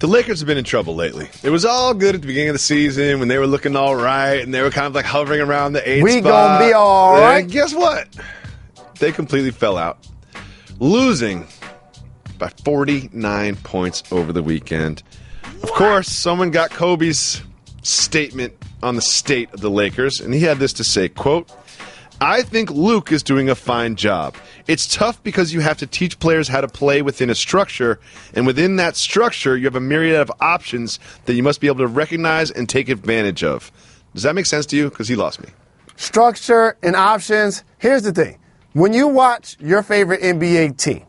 The Lakers have been in trouble lately. It was all good at the beginning of the season when they were looking all right and they were kind of like hovering around the 8th spot. We gonna be all right. And guess what? They completely fell out, losing by 49 points over the weekend. Of course, someone got Kobe's statement on the state of the Lakers, and he had this to say, quote, "I think Luke is doing a fine job. It's tough because you have to teach players how to play within a structure, and within that structure, you have a myriad of options that you must be able to recognize and take advantage of." Does that make sense to you? Because he lost me. Structure and options. Here's the thing. When you watch your favorite NBA team,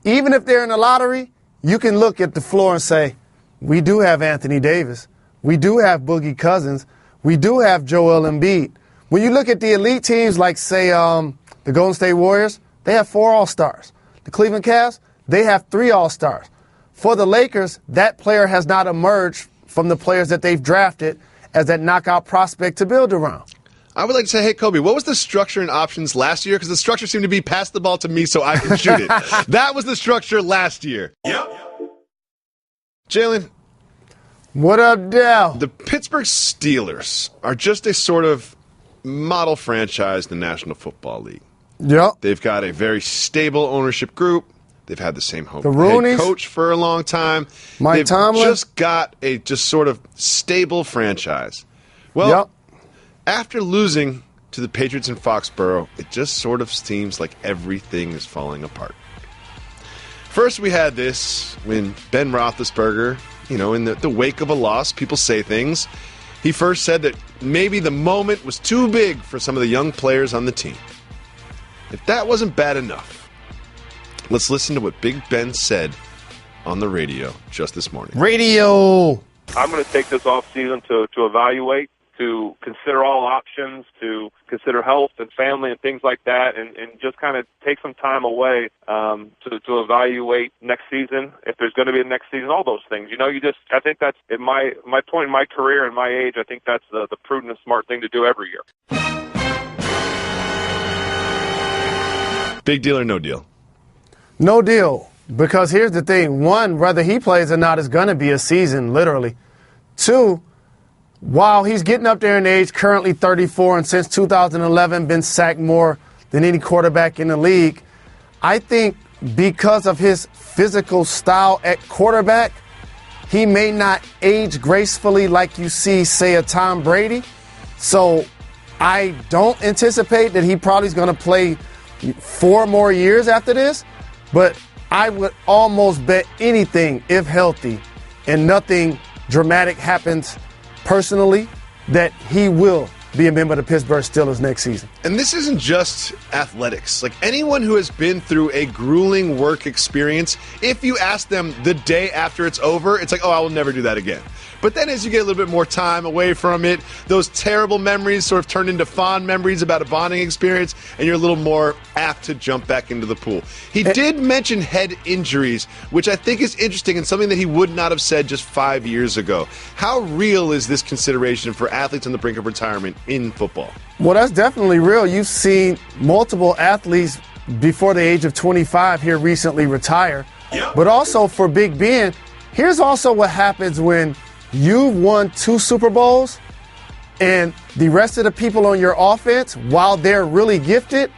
even if they're in the lottery, you can look at the floor and say, we do have Anthony Davis. We do have Boogie Cousins. We do have Joel Embiid. When you look at the elite teams like, say, the Golden State Warriors, they have 4 All-Stars. The Cleveland Cavs, they have 3 All-Stars. For the Lakers, that player has not emerged from the players that they've drafted as that knockout prospect to build around. I would like to say, hey, Kobe, what was the structure and options last year? Because the structure seemed to be pass the ball to me so I can shoot it. That was the structure last year. Yep. Jalen. What up, Dell? The Pittsburgh Steelers are just a sort of model franchise in the National Football League. Yep. They've got a very stable ownership group. They've had the same head Rooneys, coach for a long time. Mike Tomlin. They've just got a just sort of stable franchise. Well, after losing to the Patriots in Foxborough, it just sort of seems like everything is falling apart. First, we had this when Ben Roethlisberger, in the wake of a loss, people say things. He first said that maybe the moment was too big for some of the young players on the team. If that wasn't bad enough, let's listen to what Big Ben said on the radio just this morning. Radio! I'm going to take this off season to evaluate, to consider all options, to consider health and family and things like that, and just kind of take some time away to evaluate next season, if there's going to be a next season, all those things. I think that's, at my point in my career and my age, I think that's the prudent and smart thing to do every year. Big deal or no deal? No deal. Because here's the thing. 1, whether he plays or not is going to be a season, literally. 2, while he's getting up there in age, currently 34, and since 2011 been sacked more than any quarterback in the league, I think because of his physical style at quarterback, he may not age gracefully like you see, say, a Tom Brady. So I don't anticipate that he probably is going to play 4 more years after this, but I would almost bet anything, if healthy, and nothing dramatic happens personally, that he will be a member of the Pittsburgh Steelers next season. And this isn't just athletics. Like, anyone who has been through a grueling work experience, if you ask them the day after it's over, it's like, oh, I will never do that again. But then as you get a little bit more time away from it, those terrible memories sort of turn into fond memories about a bonding experience, and you're a little more apt to jump back into the pool. He did mention head injuries, which I think is interesting and something that he would not have said just 5 years ago. How real is this consideration for athletes on the brink of retirement in football? Well, that's definitely real. You've seen multiple athletes before the age of 25 here recently retire. Yep. But also for Big Ben, here's also what happens when you've won 2 Super Bowls and the rest of the people on your offense, while they're really gifted,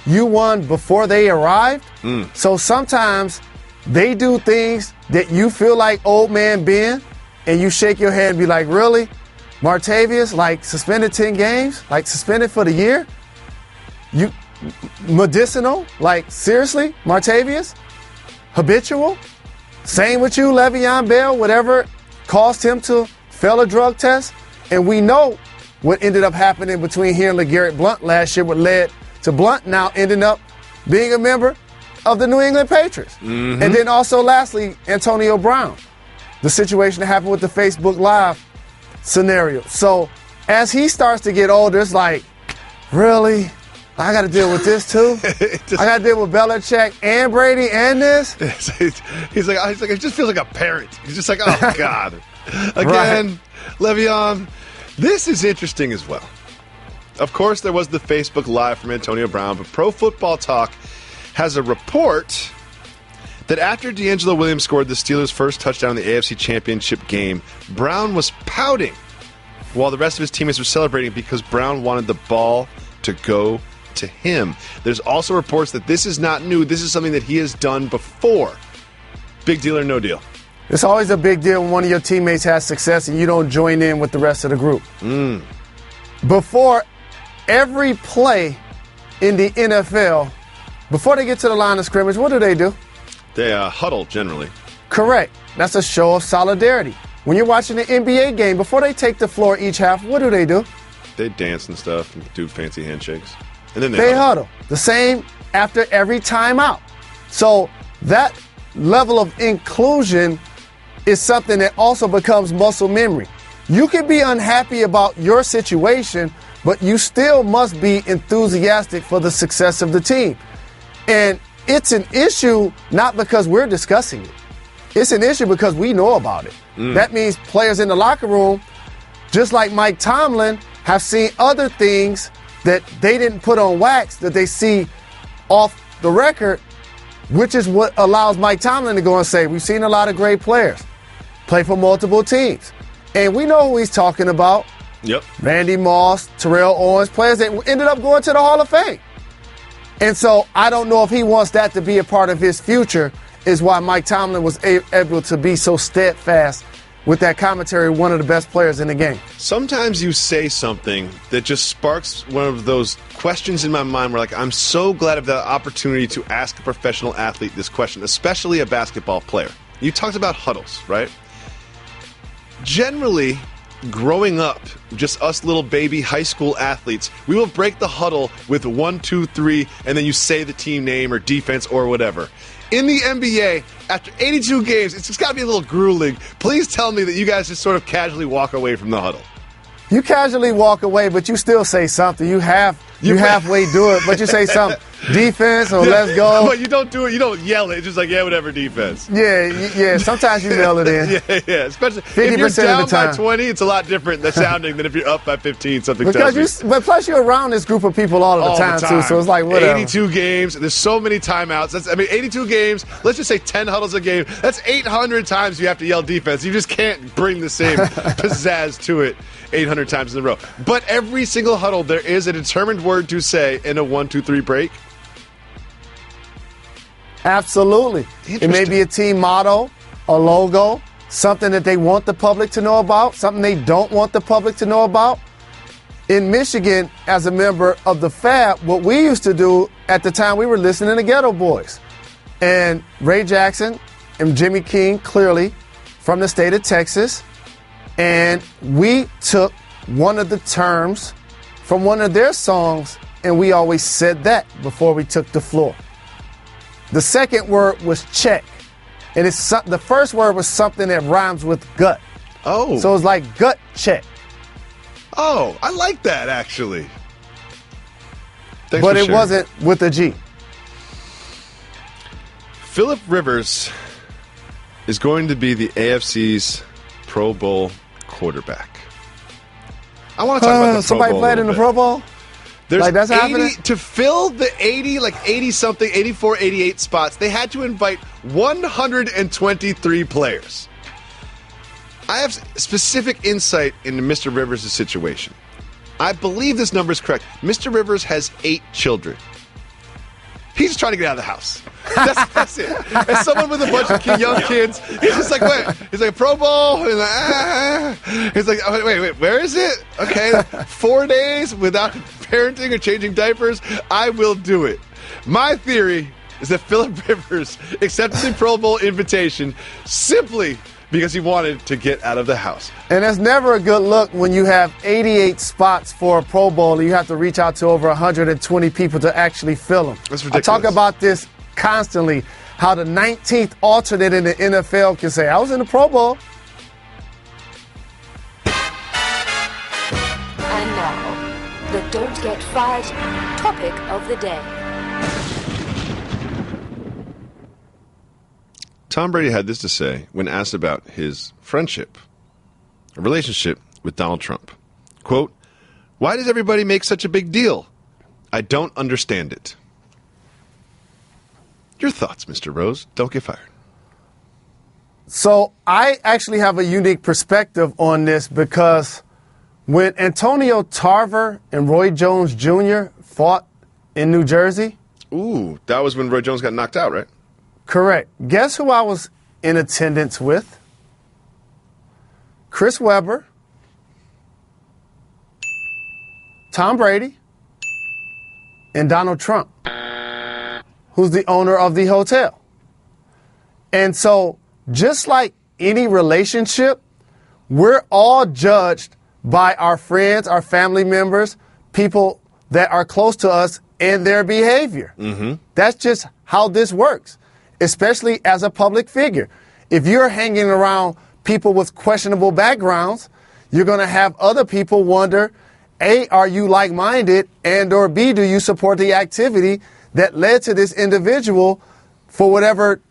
you won before they arrived. So sometimes they do things that you feel like old man Ben, and you shake your head and be like, really? Martavius, like suspended 10 games? Like suspended for the year? You medicinal? Like seriously? Martavius? Habitual? Same with you, Le'Veon Bell, whatever caused him to fail a drug test. And we know what ended up happening between here and LeGarrette Blount last year, what led to Blount now ending up being a member of the New England Patriots. And then also, lastly, Antonio Brown. The situation that happened with the Facebook Live scenario. So as he starts to get older, it's like, really? I got to deal with this too? I got to deal with Belichick and Brady and this? He's like, it just feels like a parent. He's just like, oh, God. Again, Le'Veon, this is interesting as well. Of course, there was the Facebook Live from Antonio Brown, but Pro Football Talk has a report that after D'Angelo Williams scored the Steelers' first touchdown in the AFC Championship game, Brown was pouting while the rest of his teammates were celebrating because Brown wanted the ball to go to him. There's also reports that this is not new. This is something that he has done before. Big deal or no deal? It's always a big deal when one of your teammates has success and you don't join in with the rest of the group. Before every play in the NFL, before they get to the line of scrimmage, what do? They huddle, generally. Correct. That's a show of solidarity. When you're watching the NBA game, before they take the floor each half, what do? They dance and stuff and do fancy handshakes. And then they huddle. The same after every timeout. So that level of inclusion is something that also becomes muscle memory. You can be unhappy about your situation, but you still must be enthusiastic for the success of the team. And it's an issue not because we're discussing it. It's an issue because we know about it. That means players in the locker room, just like Mike Tomlin, have seen other things that they didn't put on wax that they see off the record, which is what allows Mike Tomlin to go and say, we've seen a lot of great players play for multiple teams. And we know who he's talking about. Yep. Randy Moss, Terrell Owens, players that ended up going to the Hall of Fame. And so I don't know if he wants that to be a part of his future, is why Mike Tomlin was able to be so steadfast with that commentary, one of the best players in the game. Sometimes you say something that just sparks one of those questions in my mind where, like, I'm so glad of the opportunity to ask a professional athlete this question, especially a basketball player. You talked about huddles, right? Generally, growing up, just us little baby high school athletes, we will break the huddle with 1, 2, 3, and then you say the team name or defense or whatever. In the NBA, after 82 games, it's just got to be a little grueling. Please tell me that you guys just sort of casually walk away from the huddle. You casually walk away, but you still say something. You halfway do it, but you say something. Defense or let's go. But you don't do it. You don't yell it. It's just like, yeah, whatever, defense. Yeah. Sometimes you yell it in. Yeah. Especially 50% if you're down of the time. by 20, it's a lot different the sounding than if you're up by 15. Something tells me. But plus you're around this group of people all the time too, so it's like whatever. 82 gaams. There's so many timeouts. 82 games. Let's just say 10 huddles a game. That's 800 times you have to yell defense. You just can't bring the same pizzazz to it 800 times in a row. But every single huddle, there is a determined word to say in a 1, 2, 3 break. Absolutely. It may be a team motto, a logo, something that they want the public to know about, something they don't want the public to know about. In Michigan, as a member of the Fab, what we used to do at the time, we were listening to Ghetto Boys. And Ray Jackson and Jimmy King, clearly from the state of Texas. And we took one of the terms from one of their songs, and we always said that before we took the floor. The second word was check. And the first word was something that rhymes with gut. Oh. So it's like gut check. Oh, I like that, actually. Thanks but for it sharing. wasn't with a G. Phillip Rivers is going to be the AFC's Pro Bowl quarterback. I want to talk about the Pro somebody Bowl played in the Pro Bowl? There's like that's 80, happening? to fill the 80-something, 84, 88 spots, they had to invite 123 players. I have specific insight into Mr. Rivers' situation. I believe this number is correct. Mr. Rivers has 8 children. He's just trying to get out of the house. That's it. As someone with a bunch of young kids, he's just like, wait. He's like, Pro Bowl. He's like, He's like, oh, wait, where is it? Okay, 4 days without parenting or changing diapers. I will do it. My theory is that Phillip Rivers accepted the Pro Bowl invitation simply because he wanted to get out of the house. And that's never a good look when you have 88 spots for a Pro Bowl and you have to reach out to over 120 people to actually fill them. That's ridiculous. I talk about this constantly, how the 19th alternate in the NFL can say, I was in the Pro Bowl. The Don't Get Fired topic of the day. Tom Brady had this to say when asked about his friendship, a relationship with Donald Trump. Quote, "Why does everybody make such a big deal? I don't understand it." Your thoughts, Mr. Rose. Don't get fired. So I actually have a unique perspective on this because when Antonio Tarver and Roy Jones Jr. fought in New Jersey. Ooh, that was when Roy Jones got knocked out, right? Correct. Guess who I was in attendance with? Chris Webber, Tom Brady, and Donald Trump, who's the owner of the hotel. And so, just like any relationship, we're all judged by our friends, our family members, people that are close to us and their behavior. Mm-hmm. That's just how this works, especially as a public figure. If you're hanging around people with questionable backgrounds, you're going to have other people wonder, A, are you like-minded? And or B, do you support the activity that led to this individual for whatever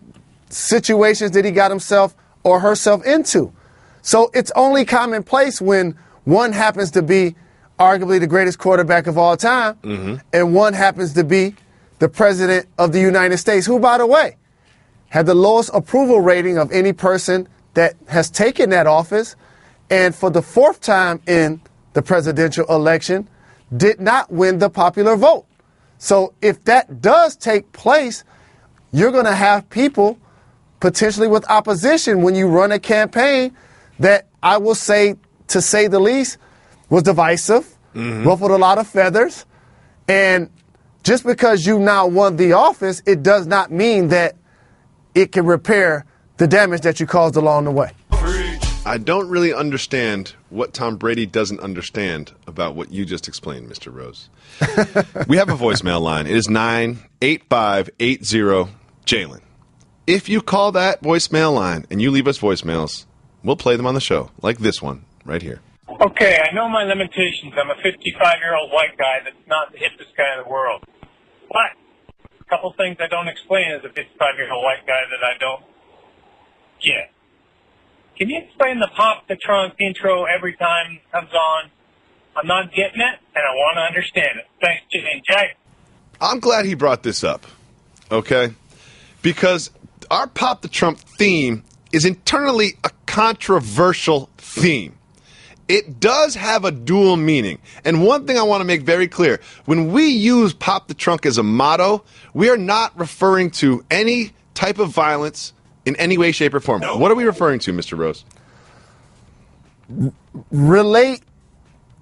situations that he got himself or herself into? So it's only commonplace when one happens to be arguably the greatest quarterback of all time, and one happens to be the president of the United States, who, by the way, had the lowest approval rating of any person that has taken that office, and for the fourth time in the presidential election, did not win the popular vote. So if that does take place, you're going to have people potentially with opposition when you run a campaign that I will say, to say the least, was divisive, ruffled a lot of feathers. And just because you now won the office, it does not mean that it can repair the damage that you caused along the way. I don't really understand what Tom Brady doesn't understand about what you just explained, Mr. Rose. We have a voicemail line. It is 98580-JALEN. If you call that voicemail line and you leave us voicemails, we'll play them on the show, like this one right here. Okay, I know my limitations. I'm a 55-year-old white guy that's not the hippest guy in the world. But a couple things I don't explain as a 55-year-old white guy that I don't get. Can you explain the pop the trunk intro every time it comes on? I'm not getting it, and I want to understand it. Thanks, Jalen and Jacoby. I'm glad he brought this up, okay? Because our Pop the Trump theme is internally a controversial theme. It does have a dual meaning. And one thing I want to make very clear, when we use Pop the Trunk as a motto, we are not referring to any type of violence in any way, shape, or form. No. What are we referring to, Mr. Rose? Relate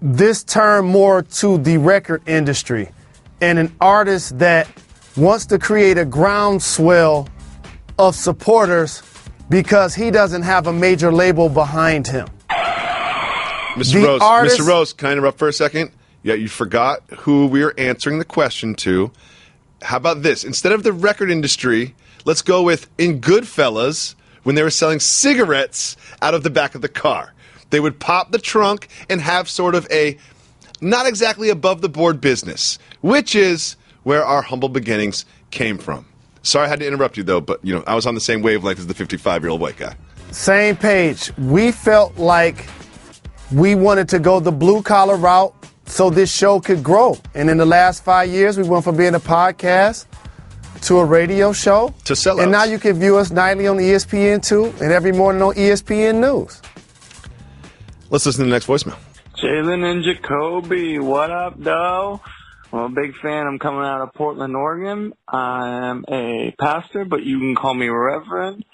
this term more to the record industry and an artist that wants to create a groundswell of supporters because he doesn't have a major label behind him. Mr. Rose, can I interrupt for a second? Yeah, you forgot who we were answering the question to. How about this? Instead of the record industry, let's go with in Goodfellas when they were selling cigarettes out of the back of the car. They would pop the trunk and have sort of a not exactly above the board business, which is where our humble beginnings came from. Sorry I had to interrupt you, though, but I was on the same wavelength as the 55-year-old white guy. Same page. We felt like we wanted to go the blue-collar route so this show could grow. And in the last 5 years, we went from being a podcast to a radio show. To sellouts. And now you can view us nightly on ESPN2 and every morning on ESPN News. Let's listen to the next voicemail. Jalen and Jacoby, what up, though? I'm a big fan. I'm coming out of Portland, Oregon. I am a pastor, but you can call me Reverend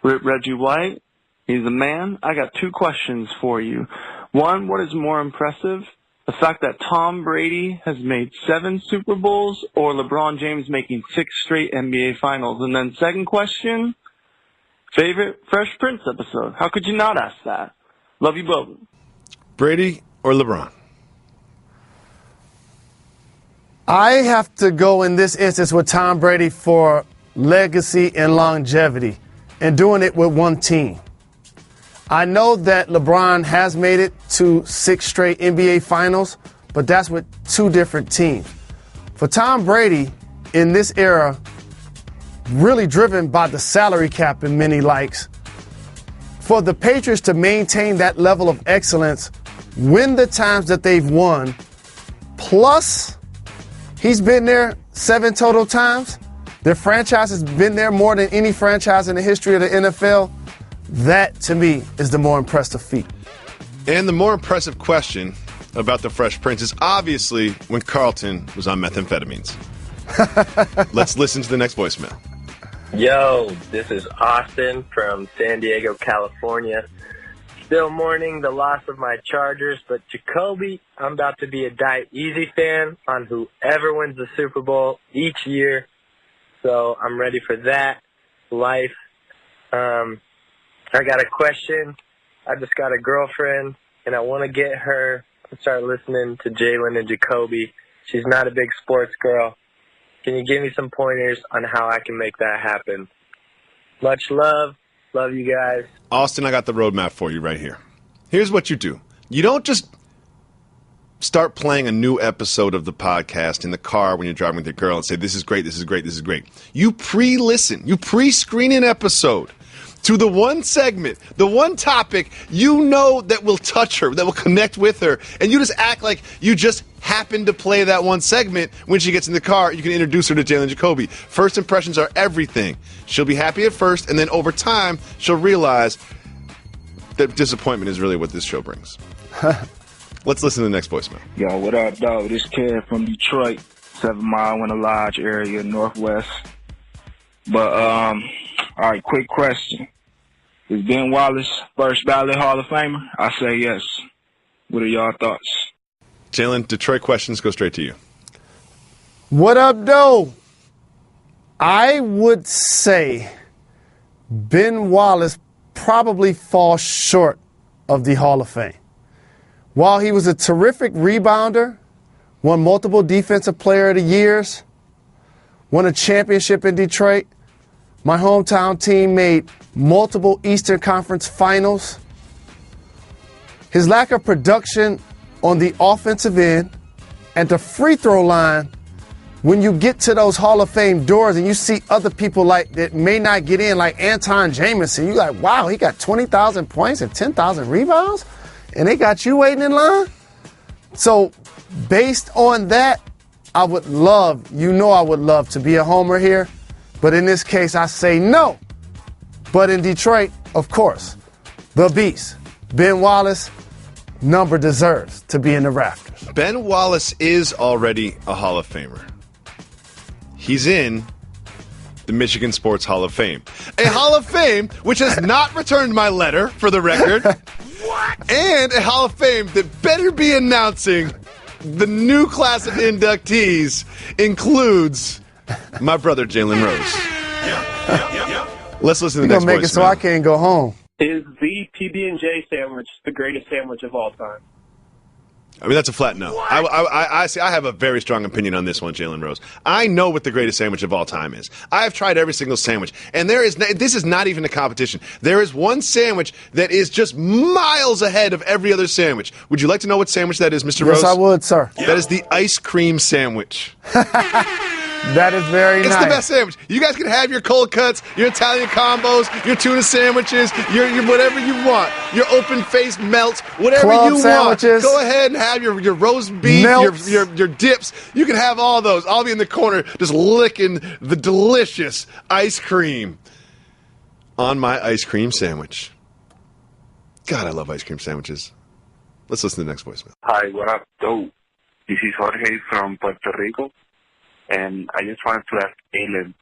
Reggie White. He's a man. I got two questions for you. One, what is more impressive? The fact that Tom Brady has made 7 Super Bowls or LeBron James making 6 straight NBA Finals? And then second question, favorite Fresh Prince episode? How could you not ask that? Love you both. Brady or LeBron? I have to go in this instance with Tom Brady for legacy and longevity and doing it with one team. I know that LeBron has made it to 6 straight NBA Finals, but that's with two different teams. For Tom Brady, in this era, really driven by the salary cap in many likes, for the Patriots to maintain that level of excellence, win the times that they've won, plus he's been there 7 total times. Their franchise has been there more than any franchise in the history of the NFL. That, to me, is the more impressive feat. And the more impressive question about the Fresh Prince is obviously when Carlton was on methamphetamines. Let's listen to the next voicemail. Yo, this is Austin from San Diego, California. Still mourning the loss of my Chargers, but Jacoby, I'm about to be a Die Easy fan on whoever wins the Super Bowl each year. So I'm ready for that life. I got a question. I just got a girlfriend, and I want to get her to start listening to Jalen and Jacoby. She's not a big sports girl. Can you give me some pointers on how I can make that happen? Much love. Love you guys. Austin, I got the roadmap for you right here. Here's what you do. You don't just start playing a new episode of the podcast in the car when you're driving with your girl and say, this is great, this is great, this is great. You pre-listen. You pre-screen an episode to the one segment, the one topic you know that will touch her, that will connect with her, and you just act like you just happened to play that one segment. When she gets in the car, you can introduce her to Jalen Jacoby. First impressions are everything. She'll be happy at first, and then over time, she'll realize that disappointment is really what this show brings. Let's listen to the next voicemail. Yo, what up, dog? This kid from Detroit, 7 Mile Winter Lodge area, Northwest. But, all right, quick question. Is Ben Wallace first ballot Hall of Famer? I say yes. What are y'all thoughts? Jalen, Detroit questions go straight to you. What up, though? I would say Ben Wallace probably falls short of the Hall of Fame. While he was a terrific rebounder, won multiple Defensive Player of the Years, won a championship in Detroit, my hometown team made multiple Eastern Conference Finals. His lack of production on the offensive end and the free throw line, when you get to those Hall of Fame doors and you see other people like that may not get in, like Anton Jameson, you're like, wow, he got 20,000 points and 10,000 rebounds, and they got you waiting in line? So based on that, I would love to be a homer here. But in this case, I say no. But in Detroit, of course, the beast, Ben Wallace, number deserves to be in the rafters. Ben Wallace is already a Hall of Famer. He's in the Michigan Sports Hall of Fame. A Hall of Fame which has not returned my letter, for the record. What? And a Hall of Fame that better be announcing the new class of inductees includes my brother, Jalen Rose. Let's listen to the next voicemail. You're going to make it so I can't go home. Is the PB&J sandwich the greatest sandwich of all time? I mean, that's a flat no. I have a very strong opinion on this one, Jalen Rose. I know what the greatest sandwich of all time is. I have tried every single sandwich, and this is not even a competition. There is one sandwich that is just miles ahead of every other sandwich. Would you like to know what sandwich that is, Mr. Rose? Yes, I would, sir. That is the ice cream sandwich. That is very nice. It's the best sandwich. You guys can have your cold cuts, your Italian combos, your tuna sandwiches, your whatever you want. Your open-faced melts, whatever Club you sandwiches. want. Go ahead and have your roast beef, your dips. You can have all those. I'll be in the corner just licking the delicious ice cream on my ice cream sandwich. God, I love ice cream sandwiches. Let's listen to the next voicemail. Hi, what up, though? This is Jorge from Puerto Rico. And I just wanted to ask Jalen,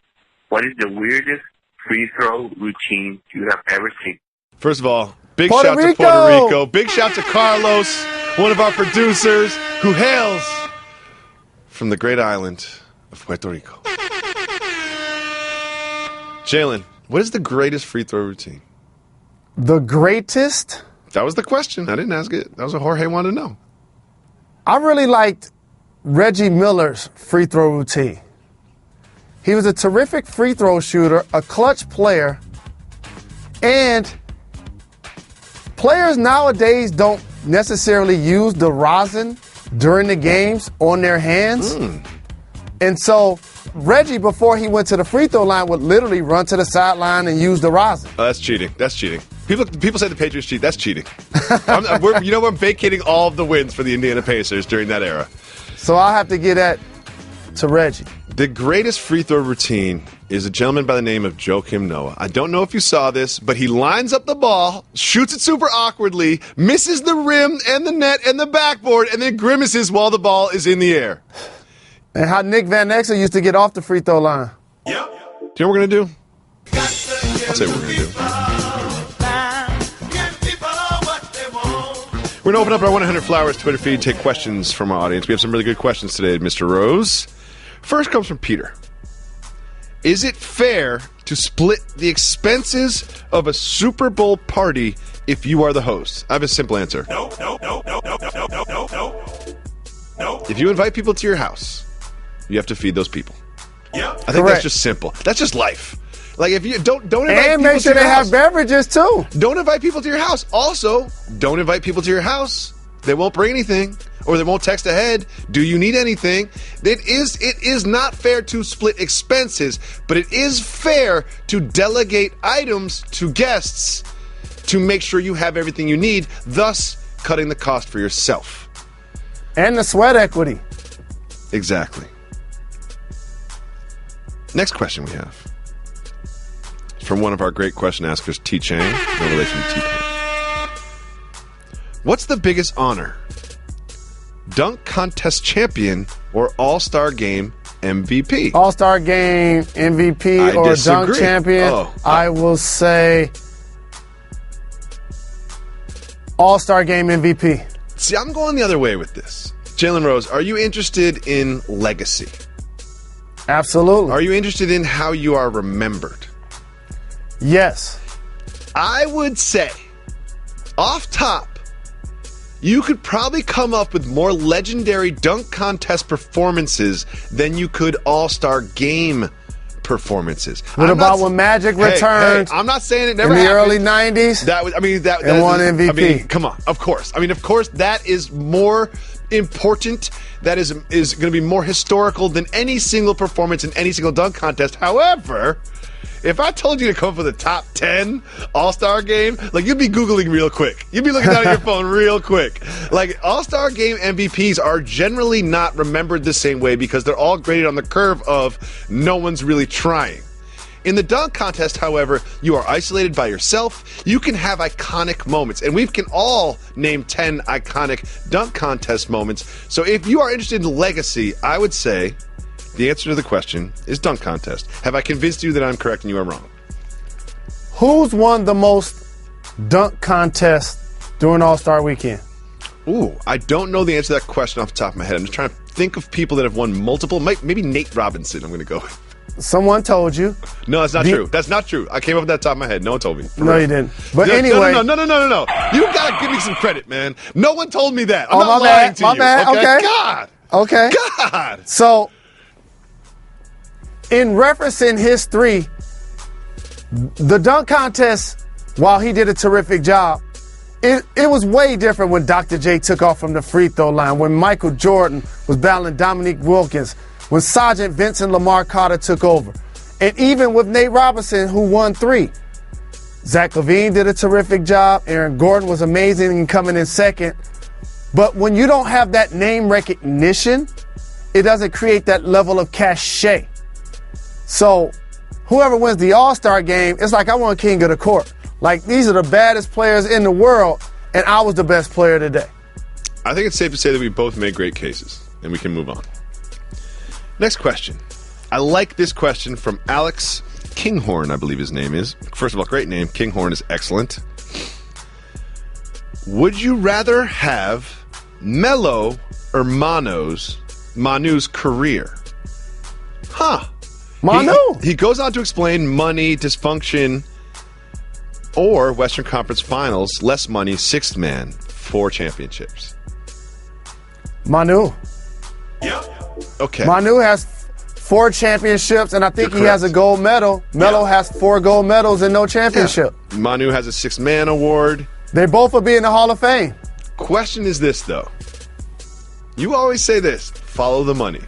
what is the weirdest free throw routine you have ever seen? First of all, big shout to Puerto Rico. Big shout to Carlos, one of our producers, who hails from the great island of Puerto Rico. Jalen, what is the greatest free throw routine? The greatest? That was the question. I didn't ask it. That was what Jorge wanted to know. I really liked Reggie Miller's free throw routine. He was a terrific free throw shooter, a clutch player, and players nowadays don't necessarily use the rosin during the games on their hands. And so Reggie, before he went to the free throw line, would literally run to the sideline and use the rosin. Oh, that's cheating. That's cheating. People say the Patriots cheat. That's cheating. I'm vacating all of the wins for the Indiana Pacers during that era. So I'll have to get that to Reggie. The greatest free throw routine is a gentleman by the name of Joakim Noah. I don't know if you saw this, but he lines up the ball, shoots it super awkwardly, misses the rim and the net and the backboard, and then grimaces while the ball is in the air. And how Nick Van Exel used to get off the free throw line. Yep. Do you know what we're going to do? I'll say what we're going to do. We're going to open up our 100 Flowers Twitter feed, take questions from our audience. We have some really good questions today, Mr. Rose. First comes from Peter. Is it fair to split the expenses of a Super Bowl party if you are the host? I have a simple answer. No. If you invite people to your house, you have to feed those people. Yeah, I think that's just simple. That's just life. Like if you don't invite and people make sure to your they house. have beverages too. Don't invite people to your house. Also, don't invite people to your house. They won't bring anything, or they won't text ahead. Do you need anything? It is not fair to split expenses, but it is fair to delegate items to guests to make sure you have everything you need, thus cutting the cost for yourself. And the sweat equity. Exactly. Next question we have is from one of our great question askers, T. Chang, no relation to T-Pain. What's the biggest honor? Dunk contest champion or All-Star Game MVP? All-Star Game MVP or disagree. Dunk champion? I will say All-Star Game MVP. See, I'm going the other way with this. Jalen Rose, are you interested in legacy? Absolutely. Are you interested in how you are remembered? Yes. I would say, off top, you could probably come up with more legendary dunk contest performances than you could all-star game performances. What about when Magic returned? I'm not saying it never in the happened. early 90s. That was, and won MVP. I mean, come on, of course. Of course, that is more important. That is going to be more historical than any single performance in any single dunk contest. However, if I told you to come up with a top 10 All-Star game, you'd be Googling real quick. You'd be looking down at your phone real quick. All-Star game MVPs are generally not remembered the same way because they're all graded on the curve of no one's really trying. In the dunk contest, however, you are isolated by yourself. You can have iconic moments, and we can all name 10 iconic dunk contest moments. So if you are interested in legacy, I would say the answer to the question is dunk contest. Have I convinced you that I'm correct and you are wrong? Who's won the most dunk contests during All-Star Weekend? Ooh, I don't know the answer to that question off the top of my head. I'm just trying to think of people that have won multiple. Maybe Nate Robinson, I'm going to go with. Someone told you. No, that's not true. That's not true. I came up with that off the top of my head. No one told me. No, you didn't. But anyway. No. You got to give me some credit, man. No one told me that. I'm not lying to you. My bad. Okay. God. Okay. God. So, in referencing his three, the dunk contest, while he did a terrific job, it was way different when Dr. J took off from the free throw line, when Michael Jordan was battling Dominique Wilkins, when Sergeant Vincent Lamar Carter took over, and even with Nate Robinson, who won 3. Zach LaVine did a terrific job. Aaron Gordon was amazing in coming in second. But when you don't have that name recognition, it doesn't create that level of cachet. So whoever wins the All-Star game, it's like I won King of the Court. These are the baddest players in the world, and I was the best player today. I think it's safe to say that we both made great cases, and we can move on. Next question. I like this question from Alex Kinghorn, I believe his name is. First of all, great name. Kinghorn is excellent. Would you rather have Melo or Manu's career? Manu? He goes on to explain money, dysfunction, or Western Conference Finals, less money, 6th man, 4 championships. Manu. Yep. Okay. Manu has 4 championships, and I think he has a gold medal. Melo has 4 gold medals and no championship. Yeah. Manu has a 6th man award. They both will be in the Hall of Fame. Question is this, though. You always say this, follow the money.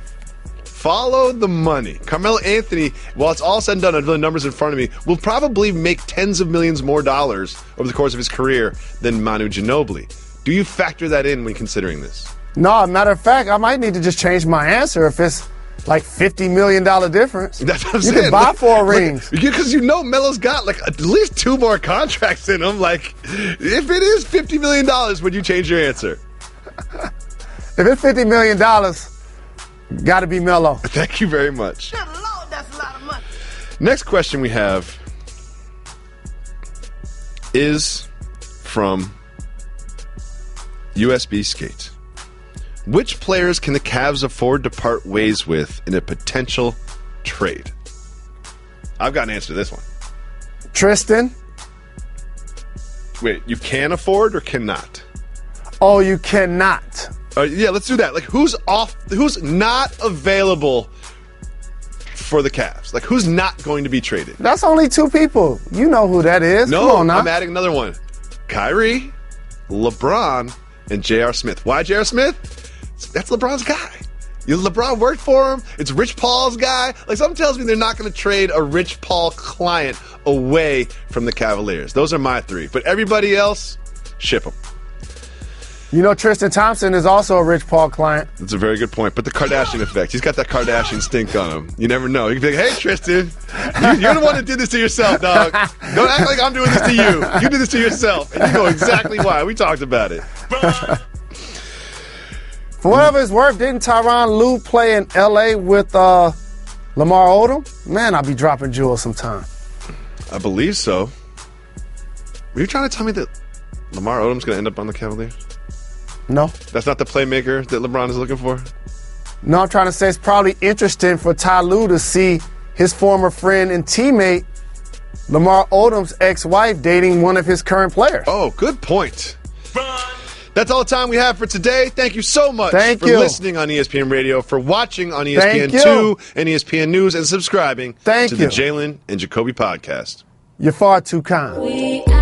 Follow the money. Carmelo Anthony, while it's all said and done, I have the numbers in front of me, will probably make tens of millions more dollars over the course of his career than Manu Ginobili. Do you factor that in when considering this? No, matter of fact, I might need to just change my answer if it's like $50 million difference. That's what I'm you saying. can buy 4 rings. Because you know Melo's got like at least 2 more contracts in him. Like, if it is $50 million, would you change your answer? If it's $50 million, got to be Melo. Thank you very much. Good Lord, that's a lot of money. Next question we have is from USB Skate. Which players can the Cavs afford to part ways with in a potential trade? I've got an answer to this one. Tristan. Wait, you can afford or cannot? Oh, you cannot. Yeah, let's do that. Like, who's not available for the Cavs? Like, who's not going to be traded? That's only 2 people. You know who that is. No, Come on now. I'm adding another one. Kyrie, LeBron, and J.R. Smith. Why J.R. Smith? That's LeBron's guy. LeBron worked for him. It's Rich Paul's guy. Like, something tells me they're not going to trade a Rich Paul client away from the Cavaliers. Those are my 3. But everybody else, ship them. You know Tristan Thompson is also a Rich Paul client. That's a very good point. But the Kardashian effect. He's got that Kardashian stink on him. You never know. You can be like, hey, Tristan, you're the one that did this to yourself, dog. Don't act like I'm doing this to you. You did this to yourself. And you know exactly why. We talked about it. For whatever it's worth, didn't Tyronn Lue play in L.A. with Lamar Odom? Man, I'll be dropping jewels sometime. I believe so. Were you trying to tell me that Lamar Odom's going to end up on the Cavaliers? No. That's not the playmaker that LeBron is looking for? No, I'm trying to say it's probably interesting for Ty Lue to see his former friend and teammate, Lamar Odom's ex-wife, dating one of his current players. Oh, good point. That's all the time we have for today. Thank you so much for listening on ESPN Radio, for watching on ESPN2 and ESPN News, and subscribing to the Jalen and Jacoby podcast. You're far too kind.